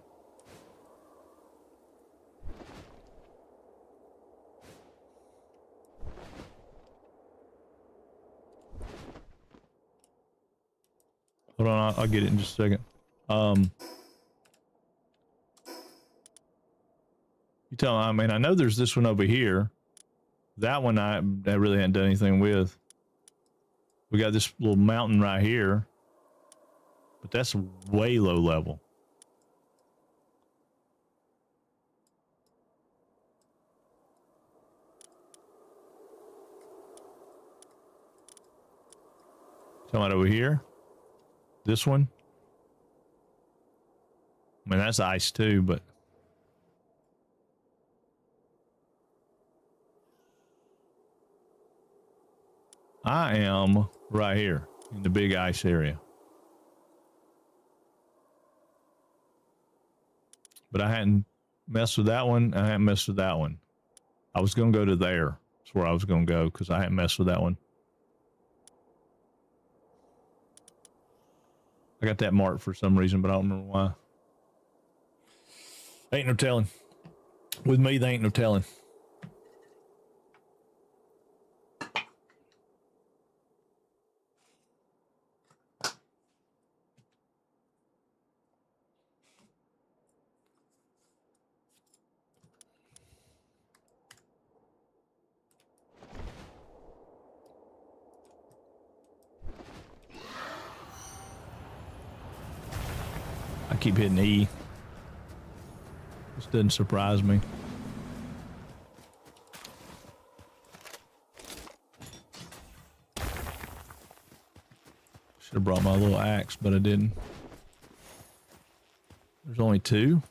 Hold on, I'll get it in just a second. You tell me, I mean, I know there's this one over here. That one I really hadn't done anything with. We got this little mountain right here. But that's way low level. Talking about over here? This one? I mean, that's ice too, but. I am right here in the big ice area. But I hadn't messed with that one. I hadn't messed with that one. I was going to go to there. That's where I was going to go because I hadn't messed with that one. I got that marked for some reason, but I don't remember why. Ain't no telling. With me, there ain't no telling. I keep hitting E. This doesn't surprise me. Should have brought my little axe, but I didn't. There's only 2.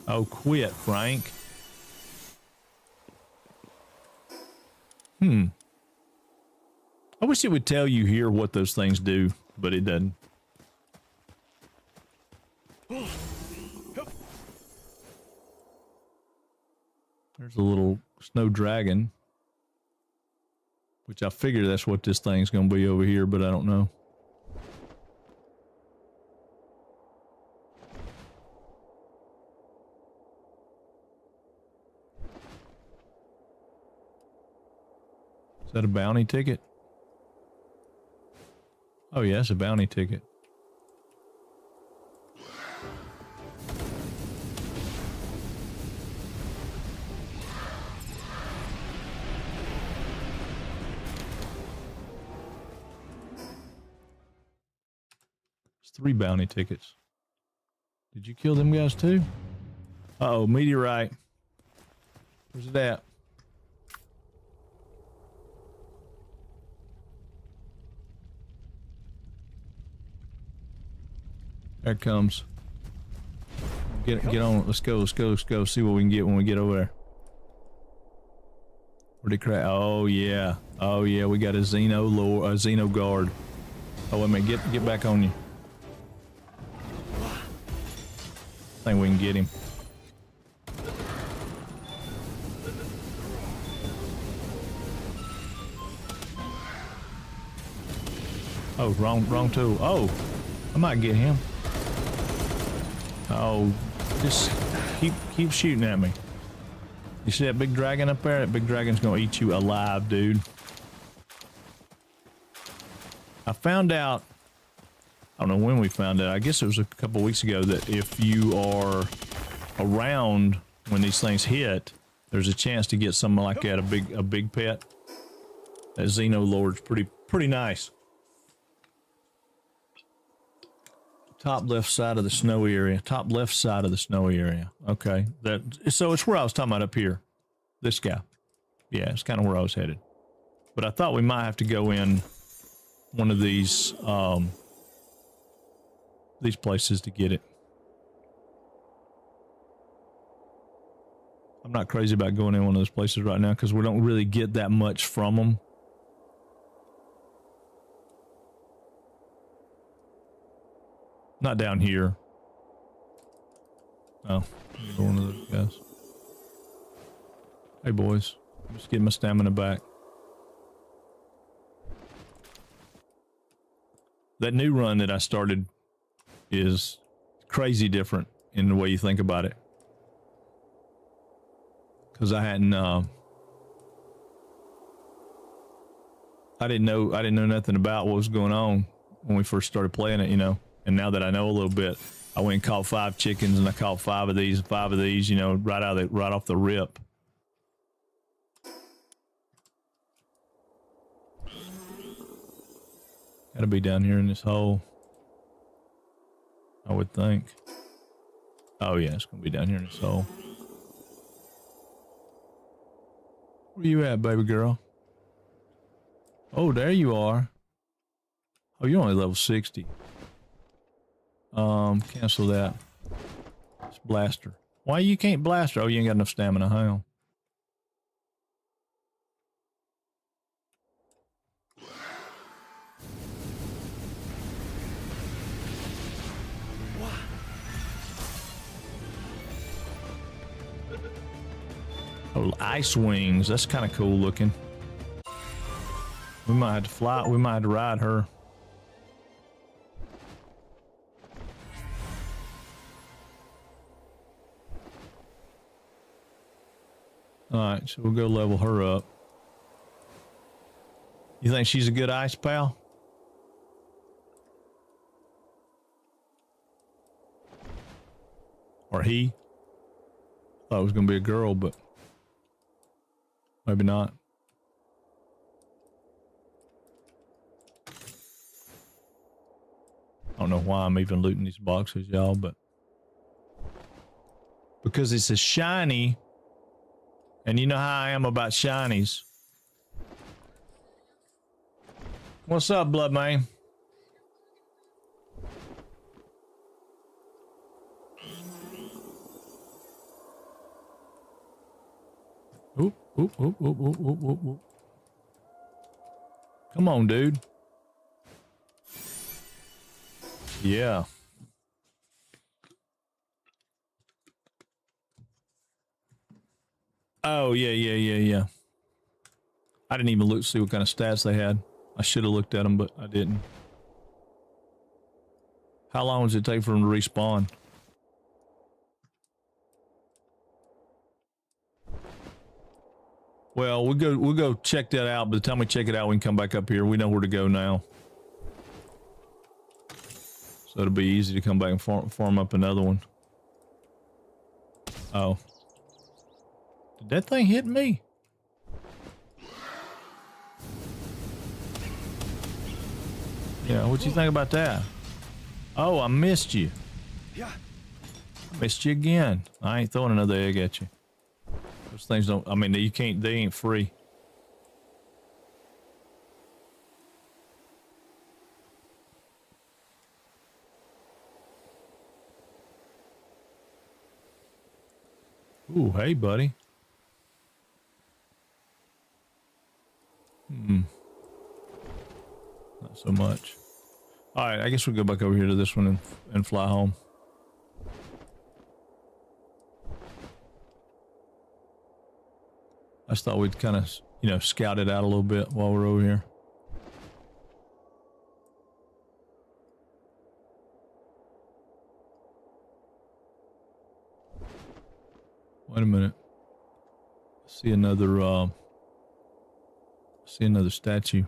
Oh, quit, Frank. I wish it would tell you here what those things do, but it doesn't. There's a little snow dragon, which I figure that's what this thing's going to be over here, but I don't know. Is that a bounty ticket? Oh, yeah, it's a bounty ticket. It's 3 bounty tickets. Did you kill them guys too? Uh-oh, meteorite. Where's it at? There it comes. Get on it. Let's go. See what we can get when we get over there. Where'd it crack? Oh yeah. We got a Xeno guard. Oh wait a minute. Get back on you. I think we can get him. Oh, wrong tool. Oh, I might get him. Oh, just keep shooting at me. You see that big dragon up there? That big dragon's gonna eat you alive, dude. I found out, I don't know when we found out, I guess it was a couple weeks ago, that if you are around when these things hit, there's a chance to get something like that, a big pet. That Xeno Lord's pretty nice. Top left side of the snowy area. Top left side of the snowy area. Okay. So it's where I was talking about up here. This guy. Yeah, it's kind of where I was headed. But I thought we might have to go in one of these places to get it. I'm not crazy about going in one of those places right now because we don't really get that much from them. Not down here. Oh, one of those guys. Hey boys, I'm just getting my stamina back. That new run that I started is crazy different in the way you think about it. Because I hadn't, I didn't know nothing about what was going on when we first started playing it, you know. And now that I know a little bit, I went and caught 5 chickens, and I caught 5 of these, you know, right off the rip. Got to be down here in this hole, I would think. Oh yeah, it's gonna be down here in this hole. Where you at, baby girl? Oh, there you are. Oh, you're only level 60. Cancel that. It's blaster. Why you can't blast her? Oh, you ain't got enough stamina. Hang on. Oh, ice wings. That's kind of cool looking. We might have to fly. We might have to ride her. Alright, so we'll go level her up. You think she's a good ice pal? Or he? Thought it was going to be a girl, but maybe not. don't know why I'm even looting these boxes, y'all, but because it's a shiny, and you know how I am about shinies. What's up, Blood Man? Oop, oop, oop, oop, oop, oop, oop, oop. Come on, dude. Yeah. Oh, yeah. I didn't even look to see what kind of stats they had. I should have looked at them, but I didn't. How long does it take for them to respawn? Well, we'll go check that out. By the time we check it out, we can come back up here. We know where to go now. So it'll be easy to come back and farm up another one. Oh. Did that thing hit me? Yeah, what you think about that? Oh, I missed you. Yeah. I missed you again. I ain't throwing another egg at you. Those things don't, I mean, you can't, they ain't free. Ooh, hey, buddy. Not so much. All right, I guess we'll go back over here to this one and fly home. I just thought we'd kind of, you know, scout it out a little bit while we're over here. Wait a minute. See another statue.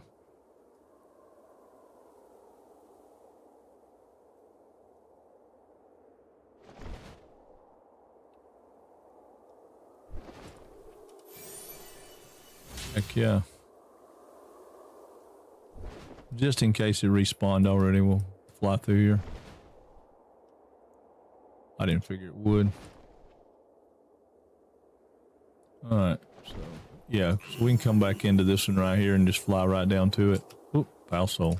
Heck yeah. Just in case it respawned already, we'll fly through here. I didn't figure it would. Alright, so yeah, so we can come back into this one right here and just fly right down to it. Oop, foul soul.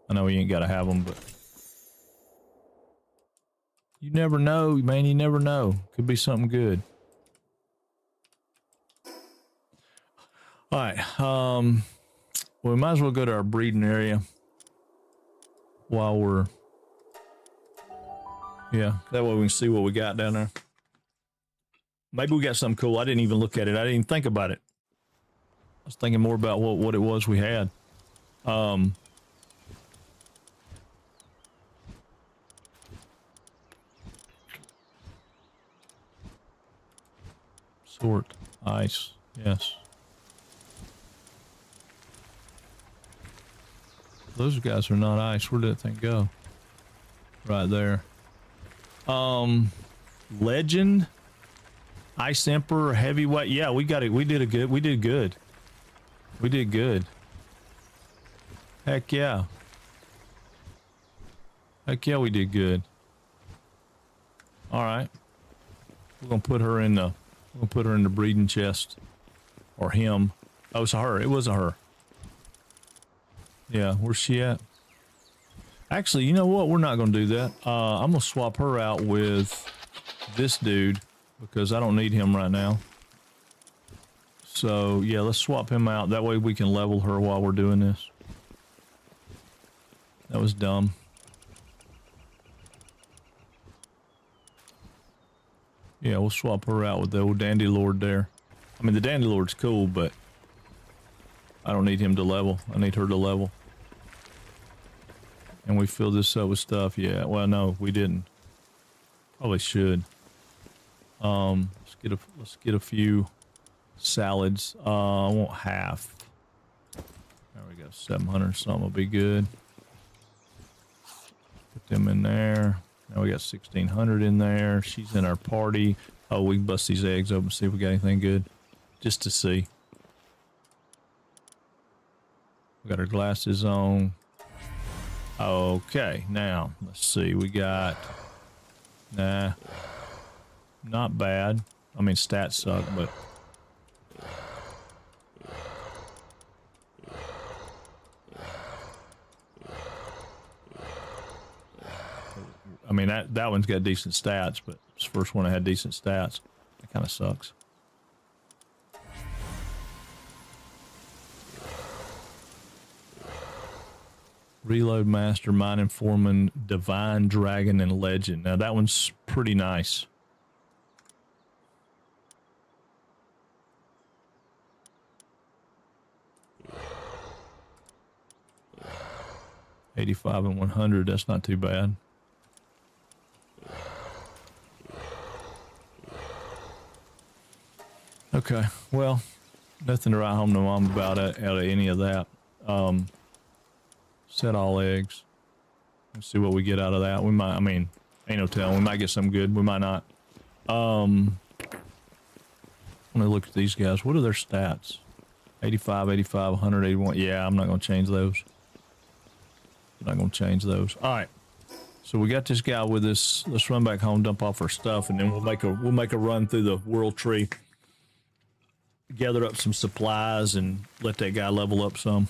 I know you ain't gotta have them, but you never know, man, you never know. Could be something good. Alright, well, we might as well go to our breeding area while we're, yeah, that way we can see what we got down there. Maybe we got something cool. I didn't even look at it. I didn't even think about it. I was thinking more about what it was we had. Sort. Ice. Yes. Those guys are not ice. Where did that thing go? Right there. Legend, Ice Emperor, Heavyweight. Yeah, we got it. We did good. We did good. We did good. Heck yeah. Heck yeah, we did good. All right. We're gonna put her in the. We'll put her in the breeding chest, or him. Oh, it's a her. It was a her. Yeah, where's she at? Actually, you know what? We're not going to do that. I'm going to swap her out with this dude because I don't need him right now. So, yeah, let's swap him out. That way we can level her while we're doing this. That was dumb. Yeah, we'll swap her out with the old Dandy Lord there. I mean, the Dandy Lord's cool, but I don't need him to level. I need her to level. And we fill this up with stuff. Yeah, well, no, we didn't. Probably should. Let's get a few salads. I want half. There we go. 700 something will be good. Put them in there. Now we got 1600 in there. She's in our party. Oh, we can bust these eggs open and see if we got anything good. Just to see. We got our glasses on. Okay, now let's see. We got not bad. I mean, stats suck, but I mean that one's got decent stats, but it's the first one that had decent stats. That kind of sucks. Reload Master, Mining Foreman, Divine Dragon, and Legend. Now that one's pretty nice. $85 and $100. That's not too bad. Okay, well, nothing to write home to mom about out of any of that. Set all eggs. Let's see what we get out of that. We might, I mean, ain't no telling. We might get something good. We might not. I'm gonna look at these guys. What are their stats? 85, 85, 181. Yeah, I'm not gonna change those. I'm not gonna change those. All right. So we got this guy with us. Let's run back home, dump off our stuff, and then we'll make a run through the world tree. Gather up some supplies and let that guy level up some.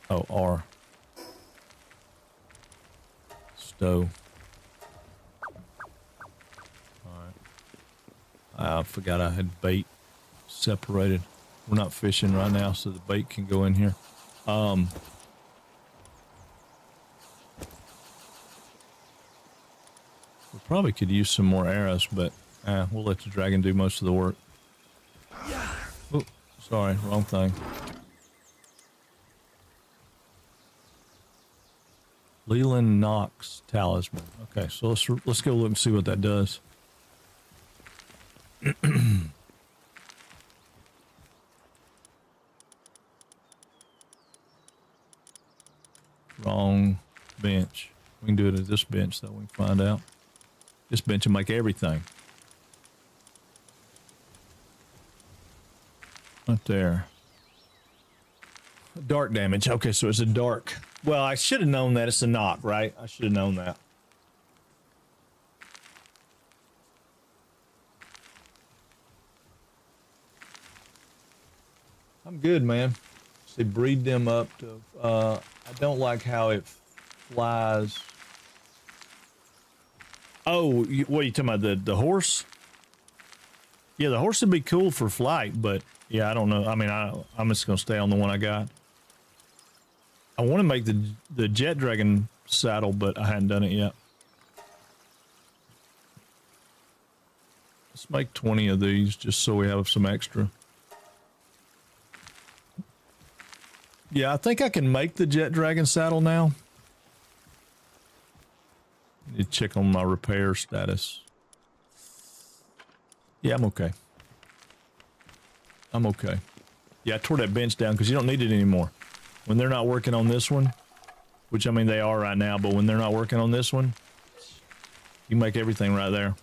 Oh, R. Stow. Alright. I forgot I had bait separated. We're not fishing right now, so the bait can go in here. We probably could use some more arrows, but we'll let the dragon do most of the work. Oh, sorry, wrong thing. Leland Knox Talisman. Okay, so let's go look and see what that does. Wrong bench. We can do it at this bench, though. We can find out. This bench will make everything. Right there. Dark damage. Okay, so it's a dark. Well, I should have known that it's a knock, right? I should have known that. I'm good, man. See, breed them up to. I don't like how it flies. Oh, what are you talking about? The horse? Yeah, the horse would be cool for flight, but yeah, I don't know. I mean, I'm just gonna stay on the one I got. I want to make the jet dragon saddle, but I hadn't done it yet. Let's make 20 of these just so we have some extra. Yeah, I think I can make the jet dragon saddle now. Need to check on my repair status. Yeah, I'm okay. I'm okay. Yeah, I tore that bench down because you don't need it anymore. When they're not working on this one, which I mean they are right now, but when they're not working on this one, you make everything right there.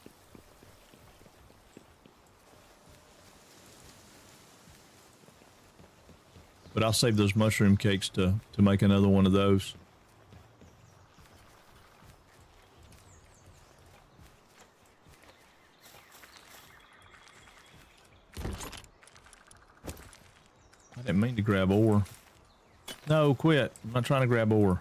But I'll save those mushroom cakes to make another one of those. I didn't mean to grab ore. No, quit. I'm not trying to grab ore.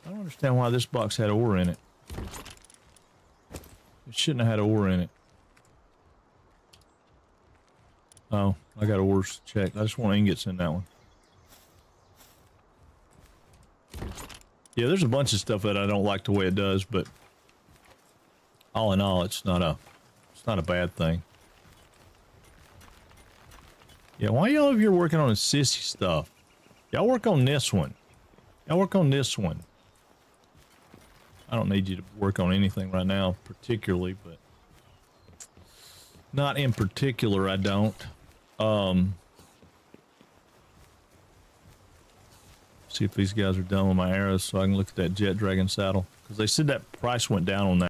I don't understand why this box had ore in it. It shouldn't have had ore in it. Oh, I got ores checked. I just want ingots in that one. Yeah, there's a bunch of stuff that I don't like the way it does, but all in all, it's not a bad thing. Yeah, why y'all over here working on the sissy stuff? Y'all work on this one. Y'all work on this one. I don't need you to work on anything right now, particularly, but not in particular, I don't. See if these guys are done with my arrows so I can look at that jet dragon saddle. Because they said that price went down on that.